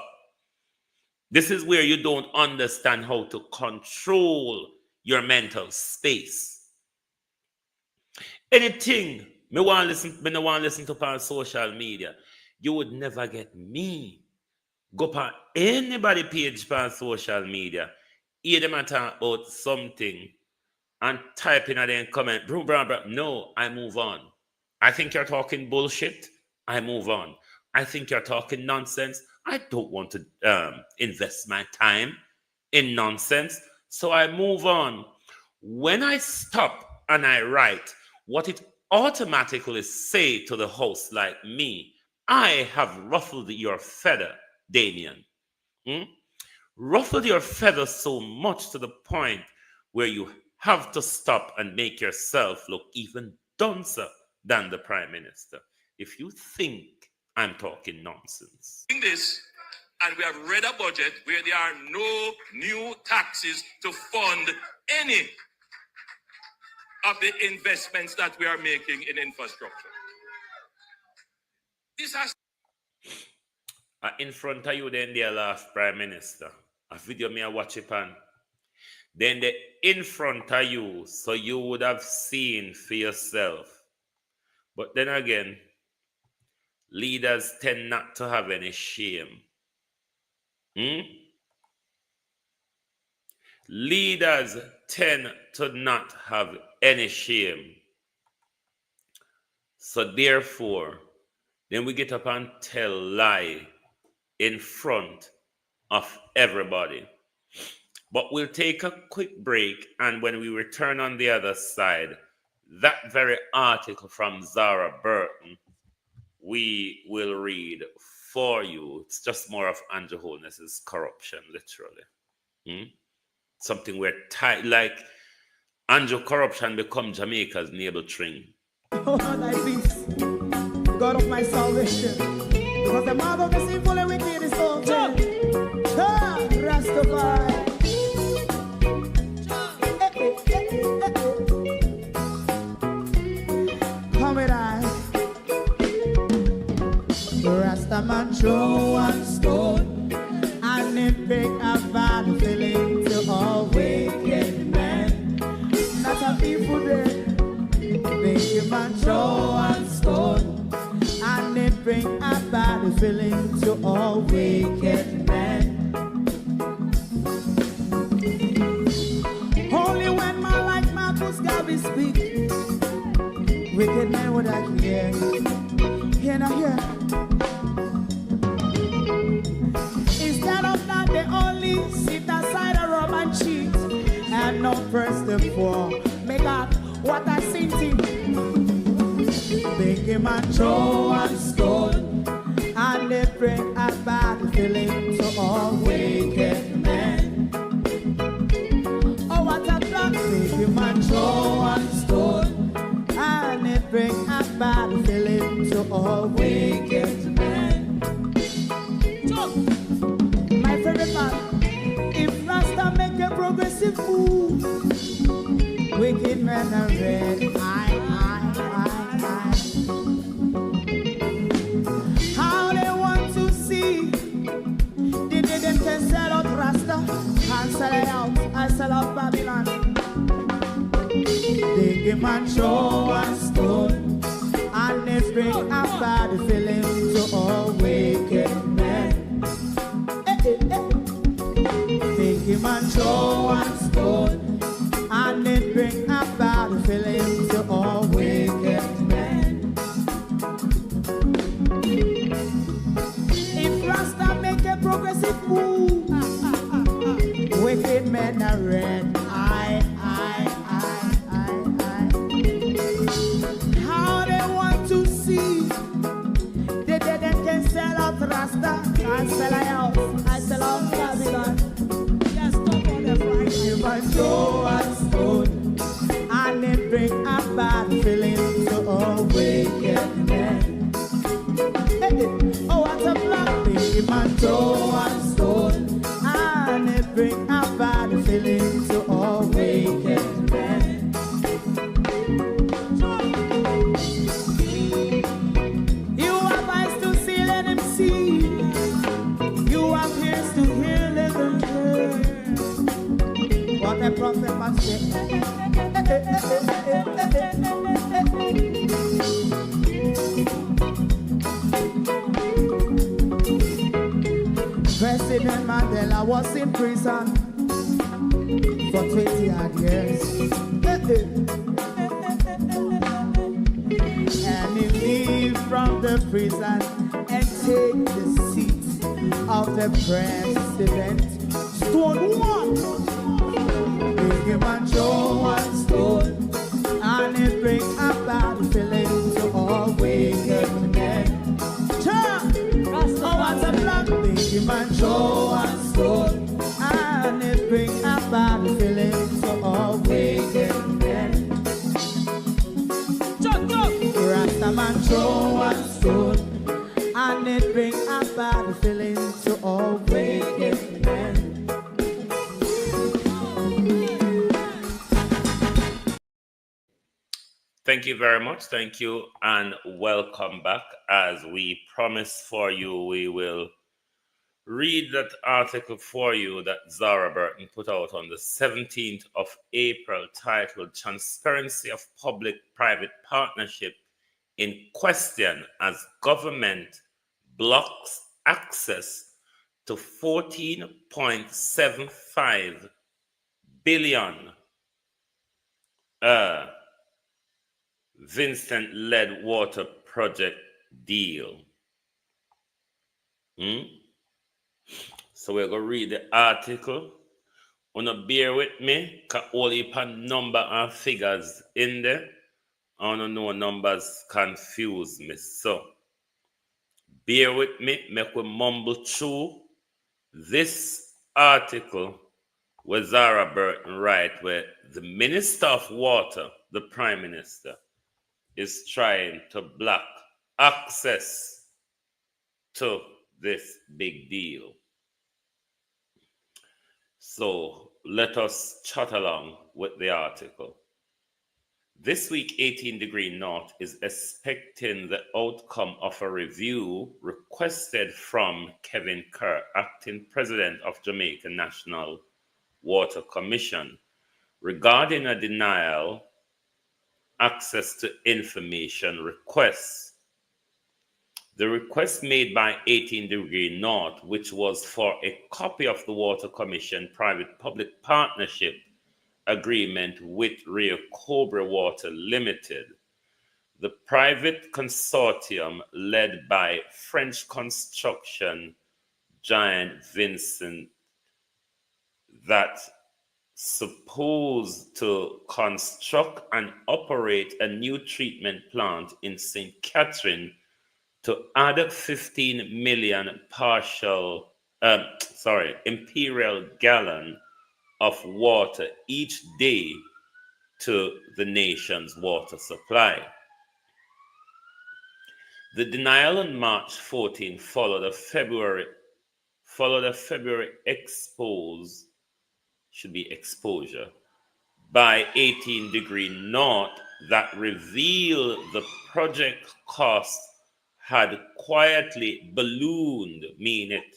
This is where you don't understand how to control your mental space. Anything me want to listen to on social media, you would never get me. Go on anybody page on social media, hear them talk about something and type in a comment, bro. No, I move on. I think you're talking bullshit. I move on. I think you're talking nonsense. I don't want to invest my time in nonsense. So I move on. When I stop and I write, what it automatically say to the host like me, I have ruffled your feather, Damien. Ruffled your feather so much to the point where you have to stop and make yourself look even duncer than the prime minister. If you think I'm talking nonsense. In this, and we have read a budget where there are no new taxes to fund any of the investments that we are making in infrastructure. This has in front of you then their last prime minister. A video me I watch it on. Then the in front of you, so you would have seen for yourself. But then again, leaders tend not to have any shame. Leaders tend to not have any shame. So therefore, then we get up and tell lie in front of everybody. But we'll take a quick break, and when we return on the other side, that very article from Zara Burton, we will read for you. It's just more of Andrew Holness's corruption, literally. Something where like Andrew corruption become Jamaica's navel string. Oh, thy peace, God of my salvation, because the mouth of the sinful and wicked is open. Rastafari. Come with I. Rastaman throw one stone, and it bring a bad feeling to all wicked men. Not a people there. Make a man throw one stone, and it bring a bad feeling to all wicked men. Only when man like Marcus Garvey speak, wicked men would I hear. Hear not hear. Instead of that, they only sit aside and rub and cheat, and not press the poor. Make up what I sing to. Make him a throw and stone, and they bring a bad feeling to all wicked men. Oh, what a plan! Make him a throw and stone, and they bring a bad feeling to all wicked men. My favorite man, if Rasta make a progressive move, wicked men are red. How they want to see? They them can sell out Rasta and sell it out. I sell out Babylon. They give man throw and stone, and they bring a bad feeling to all wicked men. They give man throw and stone, and it bring about feeling to all wicked men. If Rasta make a progressive move, wicked men are red. How they want to see the dead can sell out Rasta. I sell a house, I sell out Babylon. Yes, stop on the Friday. If I throw and stone, and it bring a bad feeling to all wicked men. Oh, what a black thing. If I throw and stone, and it bring a bad feeling to all wicked men. You have eyes to see, let him see. You have ears to hear, let them hear. What a prophet must say. President Mandela was in prison for 20 odd years. And he leave from the prison and take the seat of the president. Stone one, big him and throw one stone, and it bring a bad feeling to all wicked men. Oh, what a black big him and throw one stone, and it bring a bad feeling to all wicked men. Rastaman throw one stone, and it bring a bad feeling to all wicked men. Thank you very much. Thank you and welcome back. As we promised for you, we will read that article for you that Zara Burton put out on the 17th of April titled Transparency of Public-Private Partnership in Question as Government Blocks Access to 14.75 billion Vincent-led water project deal. So we're going to read the article. Wanna bear with me, because all heap of number and figures in there. I don't know numbers confuse me. So bear with me, make we mumble through this article where Zara Burton write, where the Minister of Water, the Prime Minister, is trying to block access to this big deal. So let us chat along with the article. This week, 18 Degree North is expecting the outcome of a review requested from Kevin Kerr, acting president of Jamaica National Water Commission, regarding a denial access to information requests. The request made by 18 Degree North, which was for a copy of the Water Commission private-public partnership agreement with Rio Cobra Water Limited, the private consortium led by French construction giant Vincent, that supposed to construct and operate a new treatment plant in St. Catherine to add 15 million imperial gallon of water each day to the nation's water supply. The denial on March 14 followed a February exposure by 18 Degree North that revealed the project cost had quietly ballooned, meaning it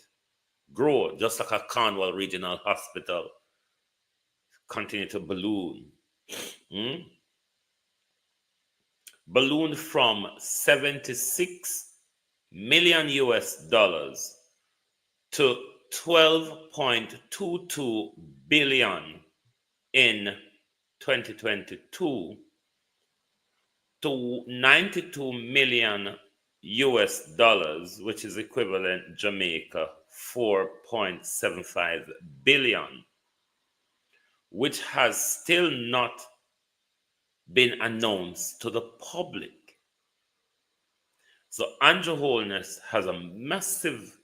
grow, just like a Cornwall Regional Hospital continue to balloon. Ballooned from $76 million to $12.22 billion in 2022 to 92 million US dollars, which is equivalent Jamaica 4.75 billion, which has still not been announced to the public. So Andrew Holness has a massive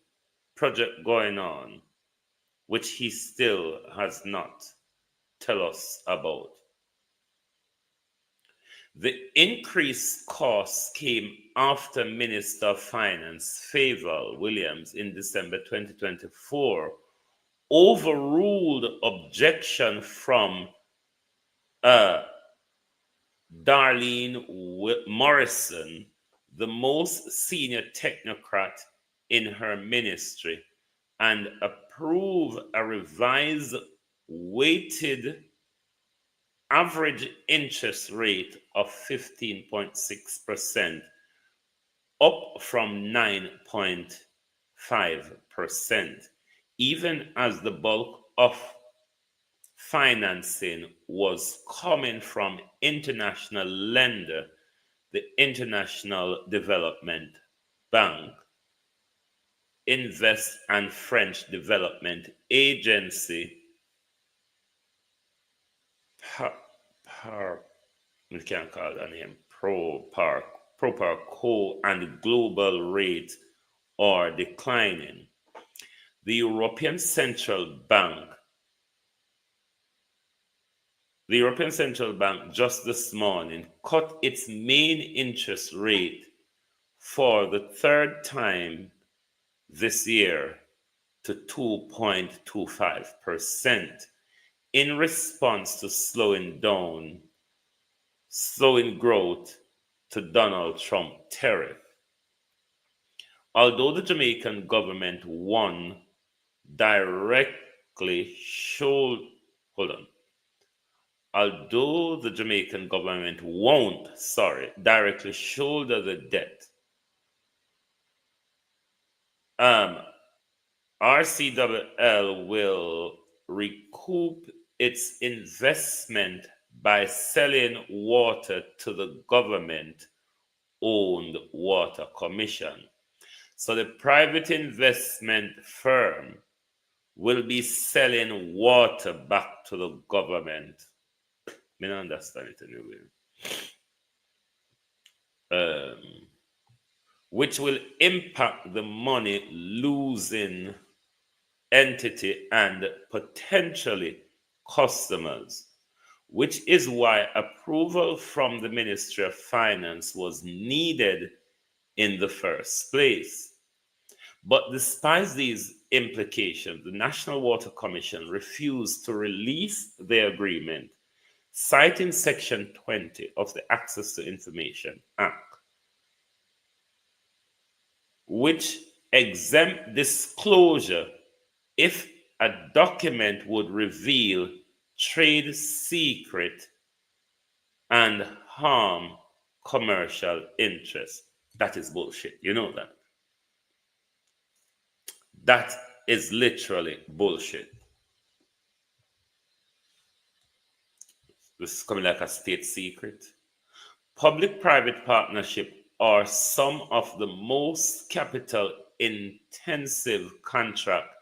project going on, which he still has not tell us about. The increased costs came after Minister of Finance Favour Williams in December 2024 overruled objection from Darlene Morrison, the most senior technocrat in her ministry, and approve a revised weighted average interest rate of 15.6%, up from 9.5%, even as the bulk of financing was coming from international lender, the International Development Bank, Invest and French Development Agency, we can't call that name, Proparco, and global rate are declining. The European Central Bank just this morning cut its main interest rate for the third time this year to 2.25% in response to slowing growth to Donald Trump tariff. Although the Jamaican government won't directly shoulder the debt, RCWL will recoup its investment by selling water to the government-owned water commission. So the private investment firm will be selling water back to the government. I don't understand it anyway. Which will impact the money losing entity and potentially customers, which is why approval from the Ministry of Finance was needed in the first place. But despite these implications, the National Water Commission refused to release the agreement, citing Section 20 of the Access to Information Act, which exempt disclosure if a document would reveal trade secret and harm commercial interests. That is bullshit. You know that. That is literally bullshit. This is coming like a state secret. Public-private partnership are some of the most capital-intensive contract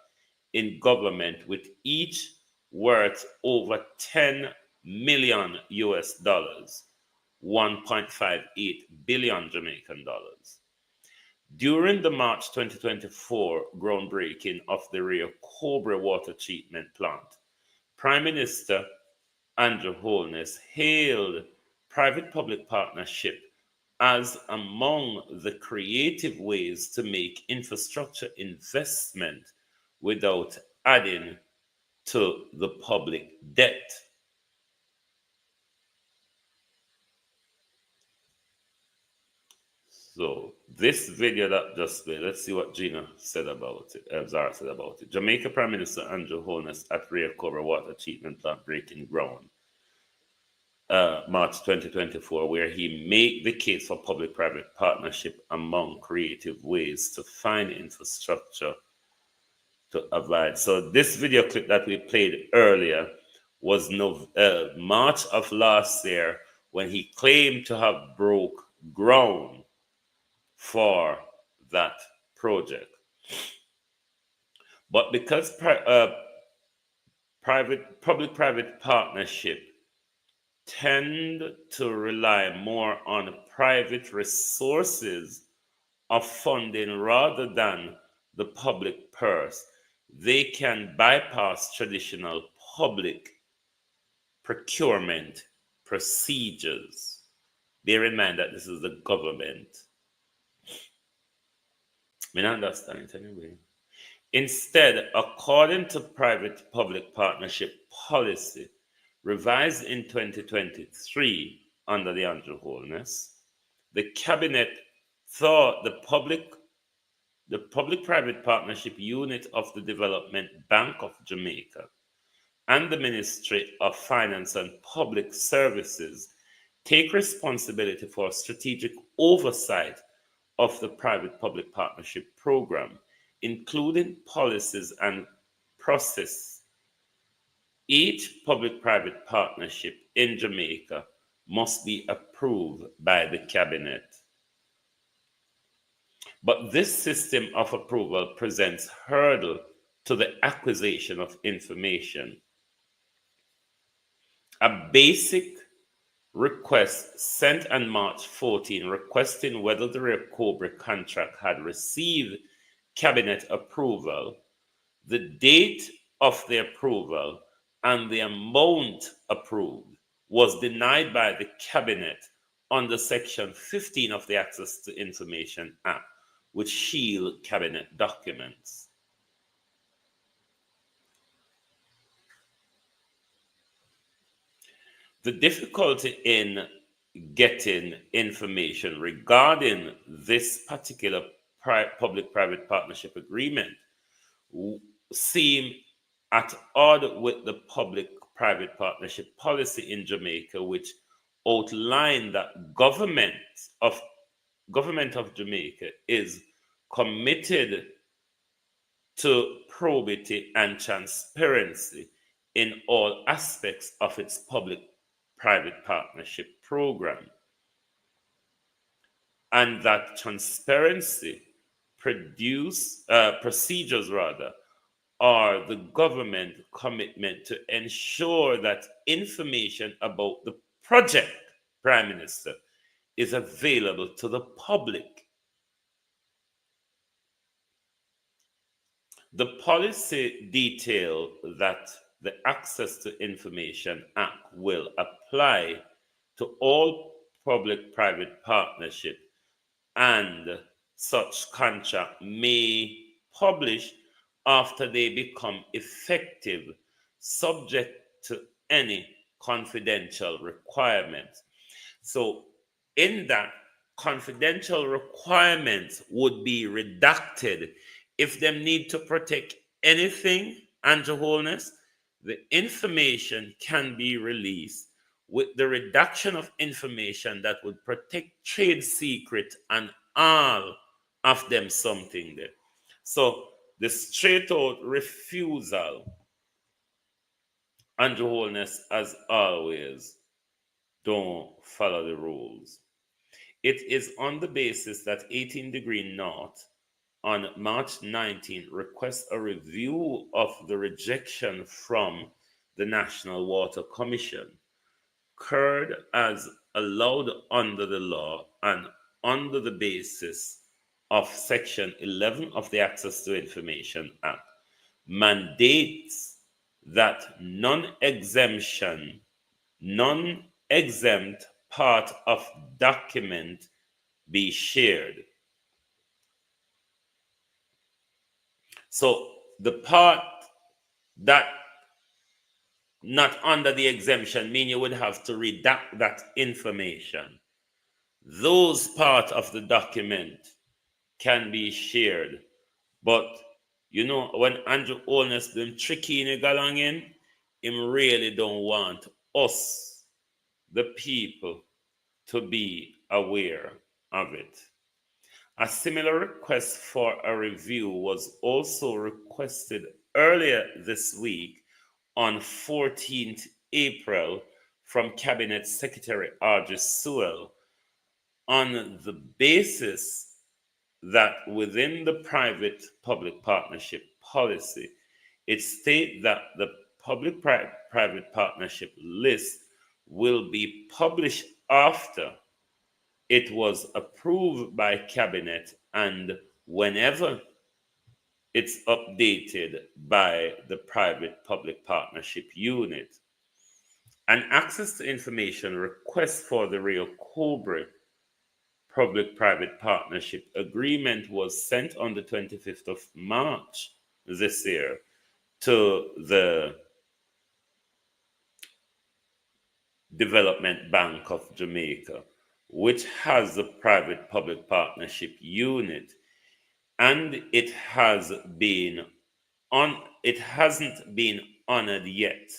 in government, with each worth over 10 million US dollars, 1.58 billion Jamaican dollars. During the March 2024 groundbreaking of the Rio Cobra water treatment plant, Prime Minister Andrew Holness hailed private-public partnership as among the creative ways to make infrastructure investment without adding to the public debt. So this video that just played, let's see what Gina said about it, Zara said about it. Jamaica Prime Minister Andrew Holness at Rio Cobra water treatment plant breaking ground, March 2024, where he made the case for public-private partnership among creative ways to find infrastructure to avoid. So this video clip that we played earlier was March of last year, when he claimed to have broke ground for that project. But because public-private partnership tend to rely more on private resources of funding rather than the public purse, they can bypass traditional public procurement procedures. Bear in mind that this is the government. I understand it anyway. Instead, according to private public partnership policy revised in 2023 under the Andrew Holness, the cabinet thought the public-private partnership unit of the Development Bank of Jamaica and the Ministry of Finance and Public Services take responsibility for strategic oversight of the private-public partnership program, including policies and process. Each public-private partnership in Jamaica must be approved by the cabinet. But this system of approval presents hurdle to the acquisition of information. A basic request sent on March 14 requesting whether the Recovery contract had received cabinet approval, the date of the approval, and the amount approved was denied by the cabinet under Section 15 of the Access to Information Act, which shield cabinet documents. The difficulty in getting information regarding this particular public-private partnership agreement seem at odds with the public-private partnership policy in Jamaica, which outlined that government of Jamaica is committed to probity and transparency in all aspects of its public-private partnership program, and that transparency procedures are the government commitment to ensure that information about the project, Prime Minister, is available to the public. The policy detail that the Access to Information Act will apply to all public-private partnership and such contract may publish after they become effective, subject to any confidential requirements. So in that, confidential requirements would be redacted. If them need to protect anything, Andrew Holness, the information can be released with the reduction of information that would protect trade secret and all of them something there. So the straight out refusal, Andrew Holness, as always, don't follow the rules. It is on the basis that 18 Degree North on March 19 requests a review of the rejection from the National Water Commission, occurred as allowed under the law and under the basis of Section 11 of the Access to Information Act, mandates that non-exempt part of document be shared. So the part that not under the exemption mean you would have to redact that information. Those part of the document can be shared. But you know, when Andrew Holness them tricky in along in, him really don't want us, the people, to be aware of it. A similar request for a review was also requested earlier this week on 14th April from Cabinet Secretary Audrey Sewell on the basis that within the private-public partnership policy, it states that the public-private partnership list will be published after it was approved by Cabinet and whenever it's updated by the private-public partnership unit. An access to information request for the Rio Cobre public-private partnership agreement was sent on the 25th of March this year to the Development Bank of Jamaica, which has a private-public partnership unit, and it hasn't been honored yet,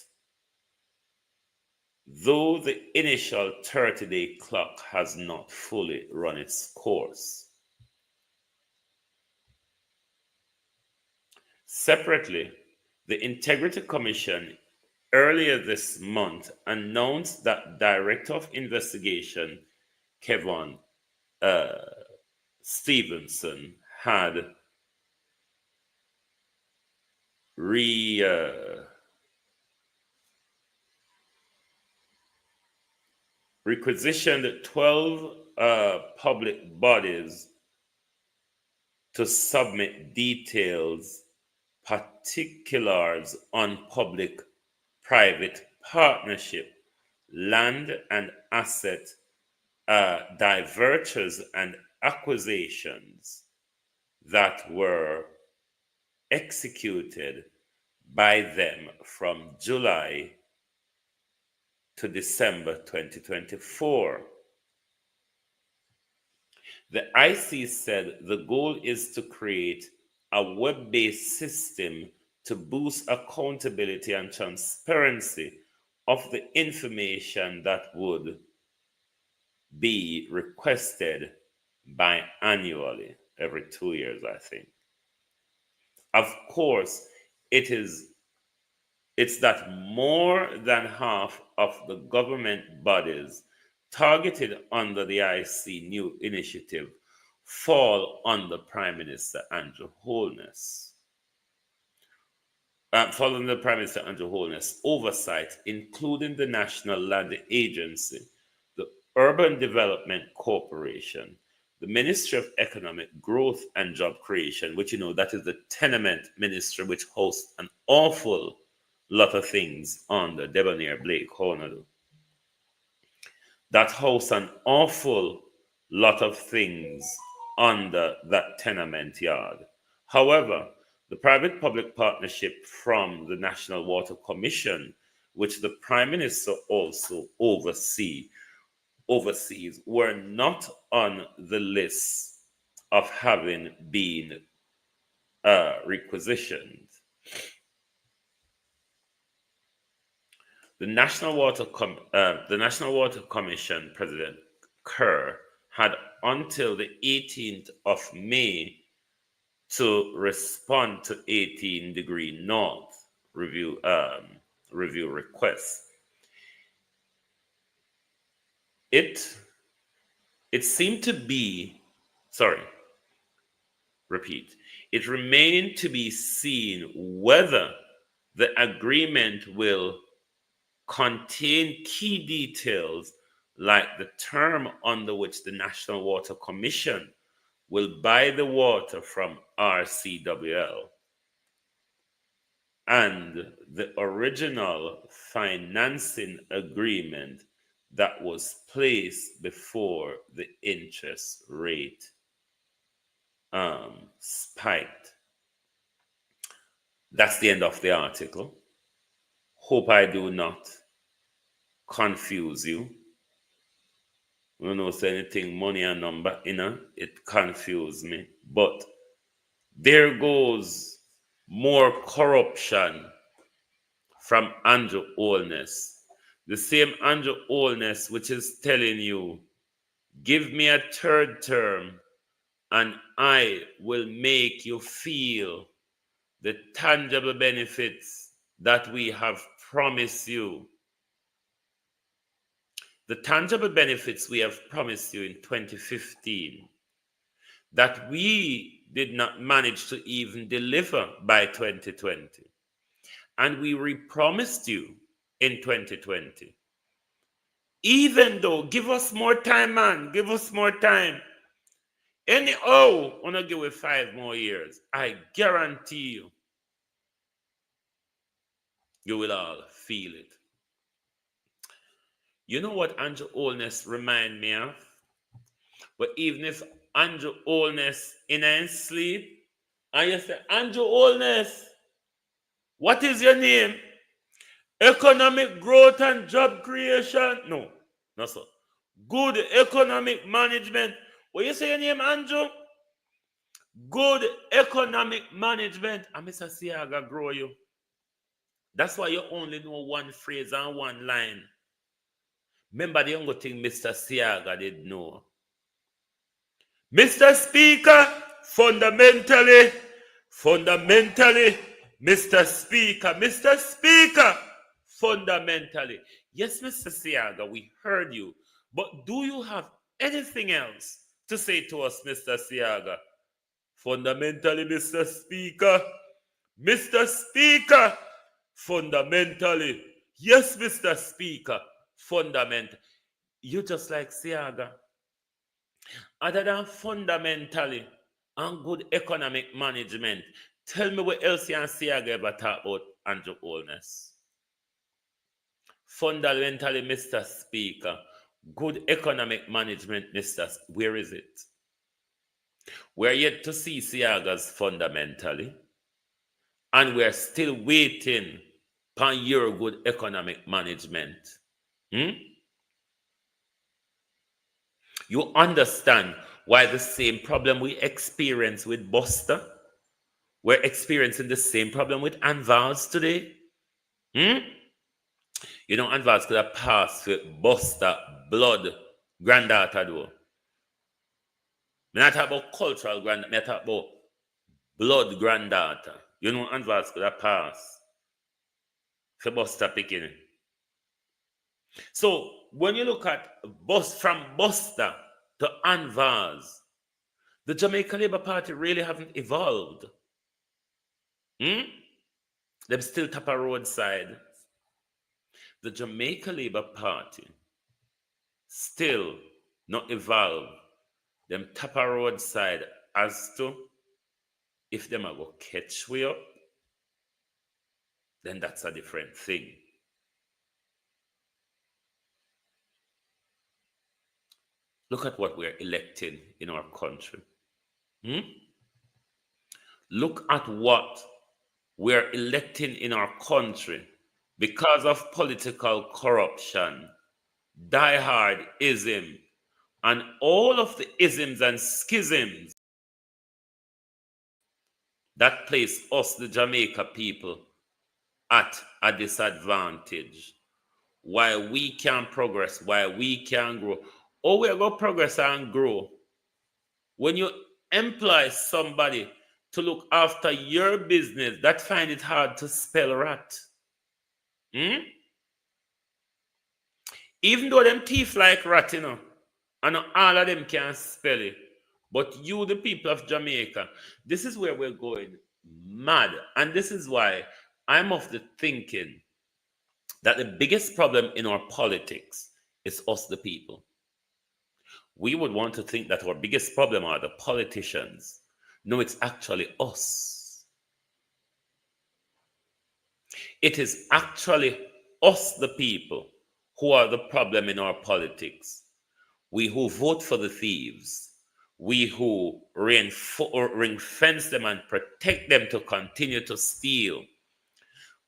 though the initial 30-day clock has not fully run its course. Separately, the Integrity Commission earlier this month announced that Director of Investigation Kevin Stevenson had requisitioned 12 public bodies to submit details, particulars on public-private partnership, land and asset divertures and acquisitions that were executed by them from July to December 2024. The IC said the goal is to create a web-based system to boost accountability and transparency of the information that would be requested biannually, every 2 years, I think. Of course, it's that more than half of the government bodies targeted under the IC new initiative fall under Prime Minister Andrew Holness. Following the Prime Minister Andrew Holness oversight, including the National Land Agency, the Urban Development Corporation, the Ministry of Economic Growth and Job Creation, which that is the tenement ministry, which hosts an awful lot of things under Debonair Blake Hornado. That hosts an awful lot of things under that tenement yard. However, the private-public partnership from the National Water Commission, which the Prime Minister also oversees, were not on the list of having been requisitioned. The National Water Commission President Kerr had until the 18th of May to respond to 18 Degree North review requests. It seemed to be, it remained to be seen whether the agreement will contain key details like the term under which the National Water Commission will buy the water from RCWL and the original financing agreement that was placed before the interest rate spiked. That's the end of the article. Hope I do not confuse you. I don't know if anything money and number, it confused me. But there goes more corruption from Andrew Holness. The same Andrew Holness which is telling you, give me a third term and I will make you feel the tangible benefits that we have promised you, the tangible benefits we have promised you in 2015, that we did not manage to even deliver by 2020. And we re-promised you in 2020. Even though, give us more time, man, give us more time. Anyhow, I'm gonna give it 5 more years. I guarantee you, you will all feel it. You know what Andrew Holness remind me of? But even if Andrew Holness in his sleep, and you say, Andrew Holness, what is your name? Economic growth and job creation? No, no sir. Good economic management. What you say your name, Andrew? Good economic management. And Mr. Siaga grow you. That's why you only know one phrase and one line. Remember the younger thing Mr. Siaga did know. Mr. Speaker, fundamentally, Mr. Speaker, fundamentally. Yes, Mr. Siaga, we heard you. But do you have anything else to say to us, Mr. Siaga? Fundamentally, Mr. Speaker, fundamentally. Yes, Mr. Speaker, fundamental. You just like Siaga. Other than fundamentally and good economic management, tell me what else you and Siaga ever talk about Andrew Holness. Fundamentally, Mr. Speaker, good economic management, where is it? We're yet to see Siaga's fundamentally, and we're still waiting for your good economic management. You understand why the same problem we experience with Buster, we're experiencing the same problem with Anvals today? You know, Anvals could have passed with Buster blood granddaughter though. I'm not talking about cultural granddaughter, I'm talking about blood granddaughter. You know, Anvals could have passed for Buster picking. So when you look at from Buster to Anvals, the Jamaica Labour Party really haven't evolved. They're still top of roadside. The Jamaica Labour Party still not evolved. Them top of roadside as to if them are go catch we up, then that's a different thing. Look at what we're electing in our country. Look at what we're electing in our country because of political corruption, diehardism, and all of the isms and schisms that place us, the Jamaica people, at a disadvantage. Why we can't progress, why we can't grow. Oh, we're going to progress and grow. When you employ somebody to look after your business, that find it hard to spell rat. Even though them teeth like rat, you know, and all of them can spell it. But you, the people of Jamaica, this is where we're going mad. And this is why I'm of the thinking that the biggest problem in our politics is us, the people. We would want to think that our biggest problem are the politicians. No, it's actually us. It is actually us, the people, who are the problem in our politics. We who vote for the thieves, we who ring fence them and protect them to continue to steal.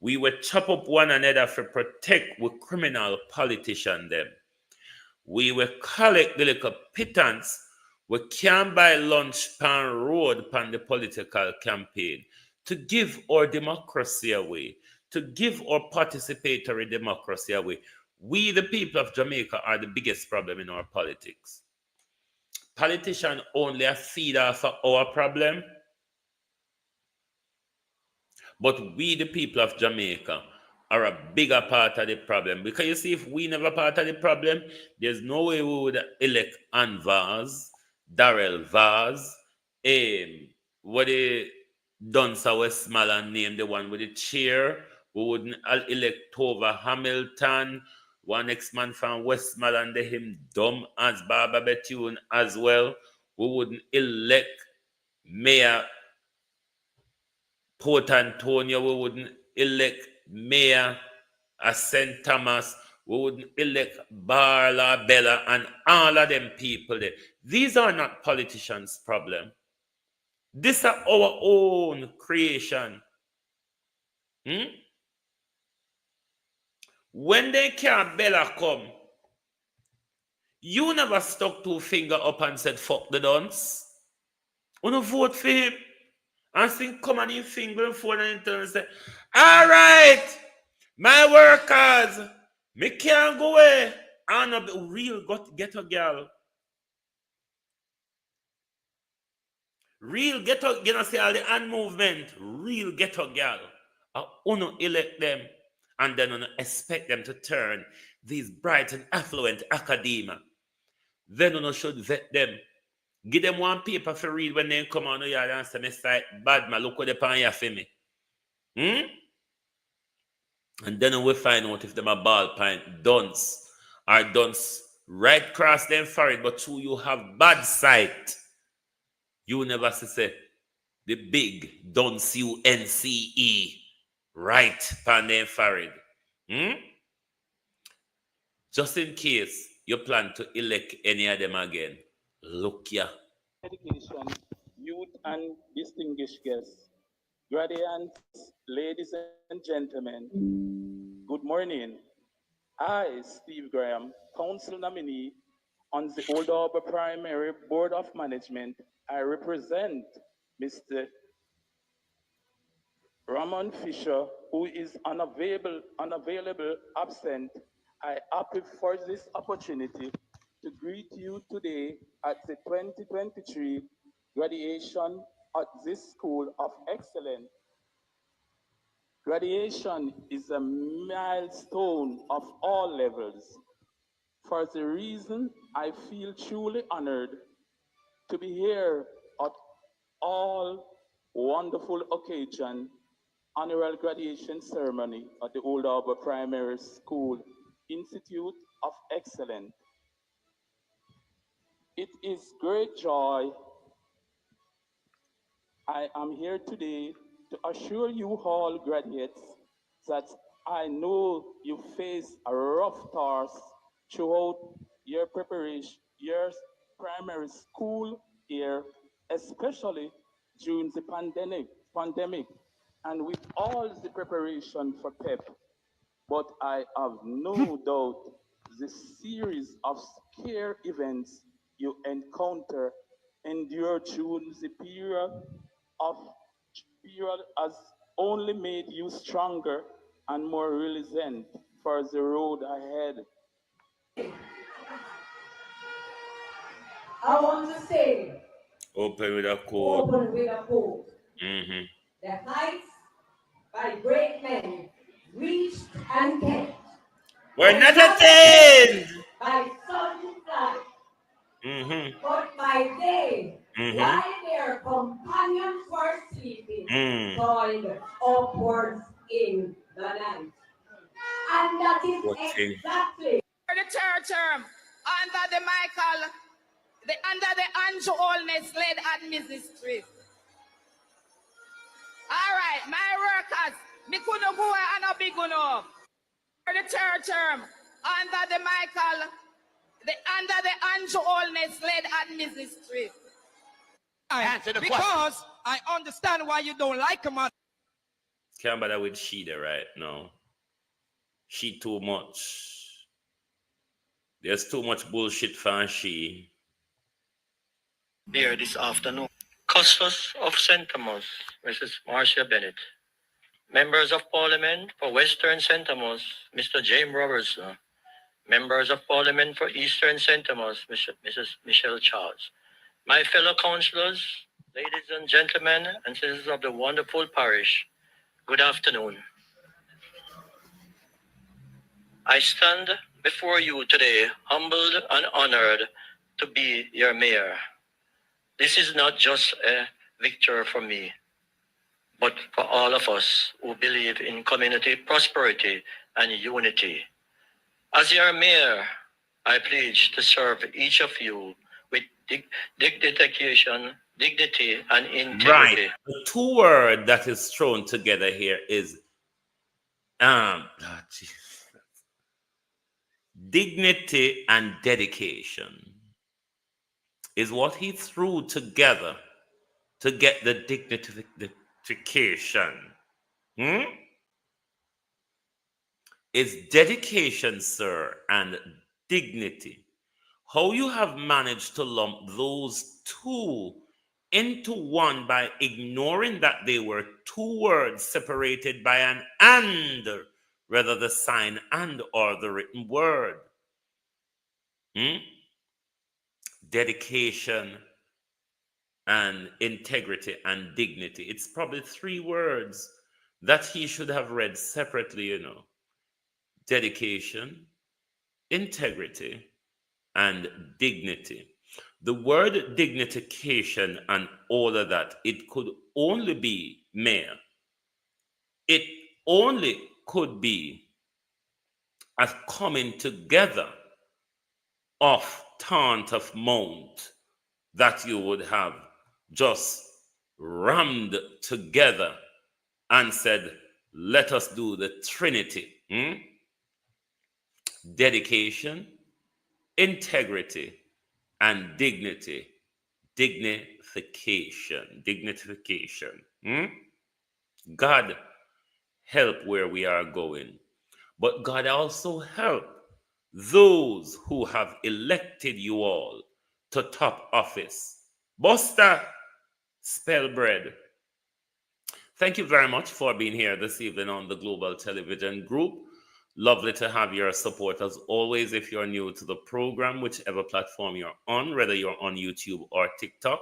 We will chop up one another for protect with criminal politician them. We will collect the little pittance. We can buy lunch pan road pan the political campaign to give our democracy away, to give our participatory democracy away. We, the people of Jamaica, are the biggest problem in our politics. Politicians only a feed off of our problem. But we, the people of Jamaica, are a bigger part of the problem. Because you see, if we never part of the problem, there's no way we would elect Ann Vaz, Darrell Vaz, what they done so Westmoreland name, the one with the chair. We wouldn't elect Tova Hamilton, one ex-man from Westmoreland, him dumb as Barbara Bethune as well. We wouldn't elect Mayor Port Antonio. We wouldn't elect Mayor St. Thomas. We wouldn't elect Barla, Bella, and all of them people there. These are not politicians' problem. These are our own creation. When they can't Bella come, you never stuck two finger up and said, fuck the dons. Wanna vote for him? And think, come on, you finger and phone and turn and say, all right, my workers, me can't go away. I'm a real ghetto girl. Real ghetto, you know, see all the hand movement. Real ghetto girl. I wanna elect them and then I expect them to turn these bright and affluent academia. Then you should vet them. Give them one paper for read when they come on the yard and say, Mr. Bad man, look what they pan here for me. And then we find out if them a ballpoint dunce or dunce right across them forehead, but who you have bad sight. You never say the big dunce UNCE right pan them forehead. Just in case you plan to elect any of them again. Look ya. Education, youth and distinguished guests, graduates, ladies and gentlemen, good morning. I, Steve Graham, council nominee on the Old Harbour Primary Board of Management, I represent Mr. Ramon Fisher, who is unavailable, absent. I happy for this opportunity to greet you today at the 2023 graduation at this School of Excellence. Graduation is a milestone of all levels. For the reason I feel truly honored to be here at all wonderful occasion, annual graduation ceremony at the Old Harbour Primary School Institute of Excellence. It is great joy I am here today to assure you all graduates that I know you face a rough task throughout your preparation, your primary school year, especially during the pandemic, and with all the preparation for PEP. But I have no doubt the series of scare events you endure during the period has only made you stronger and more resilient for the road ahead. I want to say, Open with a quote. The heights by great men reached and kept. We're not attained by sunlight, but by day, while their companions were sleeping, toiled upwards in the night. And that is exactly the third term under the Andrew Holness led administration. All right, my workers, me couldn't go and a big enough. For the third term under the Andrew Holness led administration. Answer the question. Because I understand why you don't like him. Can't bother with she there right now. She too much. There's too much bullshit for she. Here this afternoon. Custos of St. Thomas, Mrs. Marcia Bennett. Members of Parliament for Western St. Thomas, Mr. James Robertson. Members of Parliament for Eastern St. Thomas, Mrs. Michelle Charles. My fellow councillors, ladies and gentlemen, and citizens of the wonderful parish, good afternoon. I stand before you today humbled and honored to be your mayor. This is not just a victory for me, but for all of us who believe in community prosperity and unity. As your mayor, I pledge to serve each of you with dedication, dignity, and integrity. Right. The two words that is thrown together here is dignity and dedication is what he threw together to get the dignification. It's dedication, sir, and dignity. How you have managed to lump those two into one by ignoring that they were two words separated by an and, rather the sign and or the written word. Dedication and integrity and dignity. It's probably three words that he should have read separately, you know. Dedication, integrity, and dignity. The word dignification and all of that, it could only be mayor. It only could be a coming together of taunt of mount that you would have just rammed together and said, let us do the Trinity. Dedication, integrity, and dignity. Dignification. God help where we are going. But God also help those who have elected you all to top office. Buster Spellbread, thank you very much for being here this evening on the Global Television Group. Lovely to have your support as always. If you're new to the program, whichever platform you're on, whether you're on YouTube or TikTok,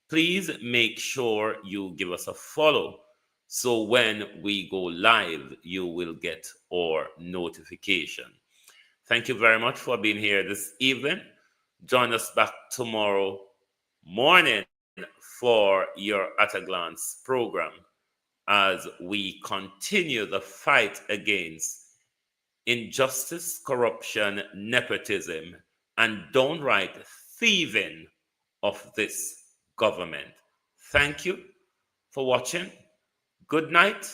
please make sure you give us a follow. So when we go live, you will get our notification. Thank you very much for being here this evening. Join us back tomorrow morning for your At a Glance program as we continue the fight against injustice, corruption, nepotism, and downright thieving of this government. Thank you for watching. Good night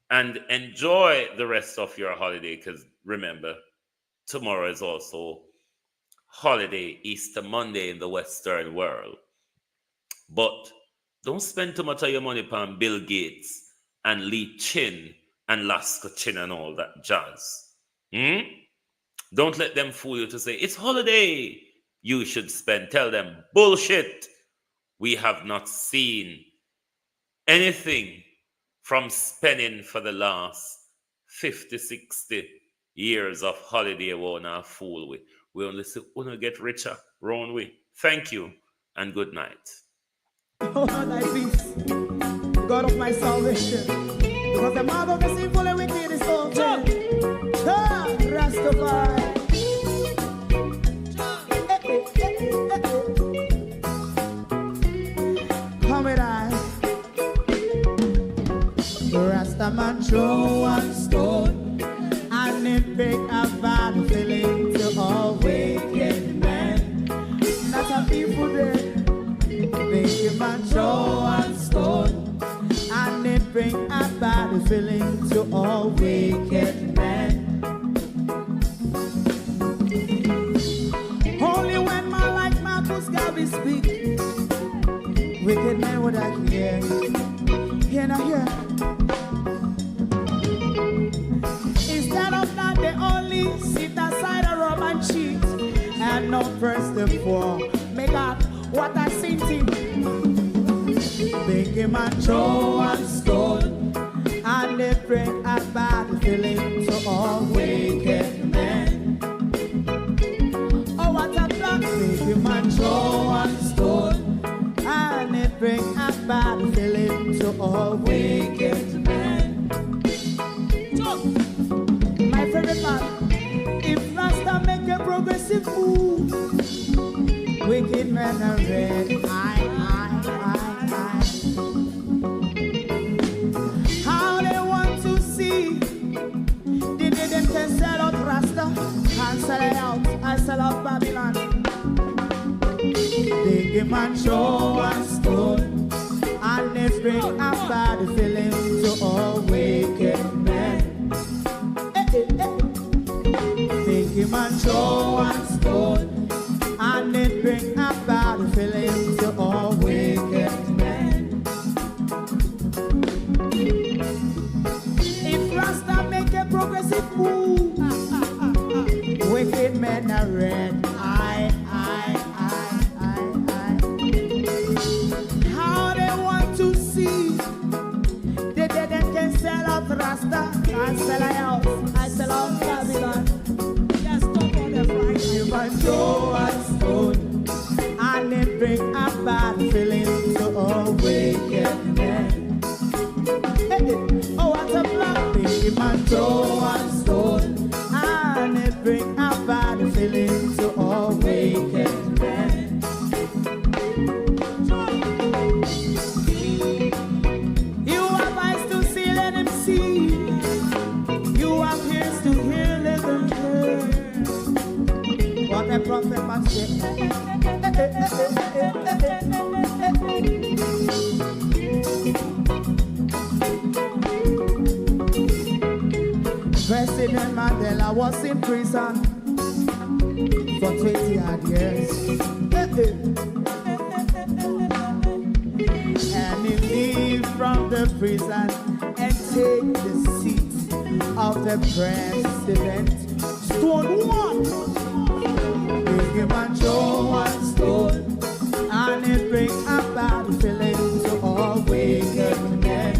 and enjoy the rest of your holiday, because remember, tomorrow is also holiday, Easter Monday in the Western world. But don't spend too much of your money on Bill Gates and Lee Chin and Lasker Chin and all that jazz. Don't let them fool you to say, it's holiday, you should spend. Tell them, bullshit. We have not seen anything from spending for the last 50, 60 years of holiday. We won't have fool with. We only say, we want to get richer, round way. Thank you and good night. Oh, thy peace, God of my salvation, because the mouth of the sinful and wicked is open. Rastafari. Come with I. Rastaman throw one stone, and it break a bad feeling to all wicked men. Not a people there. Make a man throw one stone, and it bring a bad feeling to all wicked men. Only when man like Marcus Garvey speak, wicked men would I hear. Hear now hear. Instead of that, they only sit aside a rub and cheat, and not first and for make up what I seen to. Make him a throw and stone, and they bring a bad feeling to all wicked men. Oh, what a plan! Make him a throw and stone, and they bring a bad feeling to all wicked men. and sell it out. I sell out Babylon. They give man show and stone, and they bring a bad feeling to all wicked men. They give man show and stone, and they bring a bad feeling to all wicked men. If Rasta make a progressive move, wicked men are red. How they want to see the dead and can sell out Rasta. I sell out, I sell out Babylon. Yes, stop on the Friday. You might show and stone, and they bring a bad feeling to all wicked men. Oh, what a black thing, you might show and stone, and they bring a bad feeling to all wicked men. You have eyes to see, let him see. You have ears to hear, let them hear. What a prophet must say. President Mandela was in prison for 20 odd years. And he leave from the prison and take the seat of the president. Stone one. Big him and show and stone, and it bring a bad feeling to all wicked men.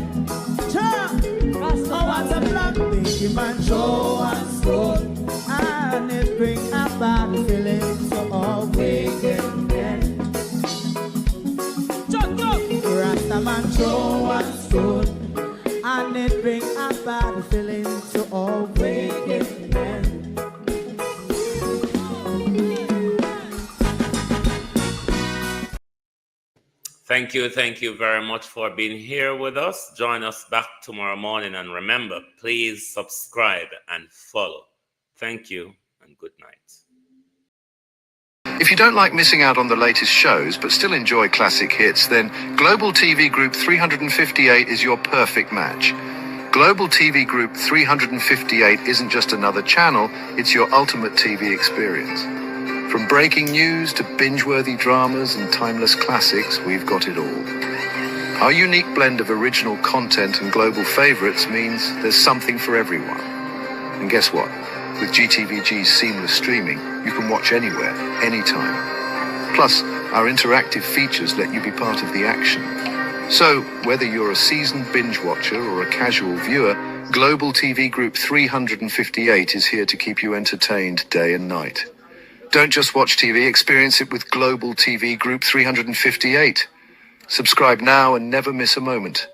Oh, what's a black big him and show and stone, and it bring a bad feeling to all wicked men. Rastaman show and stone, and it bring a bad feeling to all wicked men. Thank you very much for being here with us. Join us back tomorrow morning, and remember, please subscribe and follow. Thank you and good night. If you don't like missing out on the latest shows but still enjoy classic hits, then Global TV Group 358 is your perfect match. Global TV Group 358 isn't just another channel, it's your ultimate TV experience. From breaking news to binge-worthy dramas and timeless classics, we've got it all. Our unique blend of original content and global favorites means there's something for everyone. And guess what? With GTVG's seamless streaming, you can watch anywhere, anytime. Plus, our interactive features let you be part of the action. So, whether you're a seasoned binge watcher or a casual viewer, Global TV Group 358 is here to keep you entertained day and night. Don't just watch TV, experience it with Global TV Group 358. Subscribe now and never miss a moment.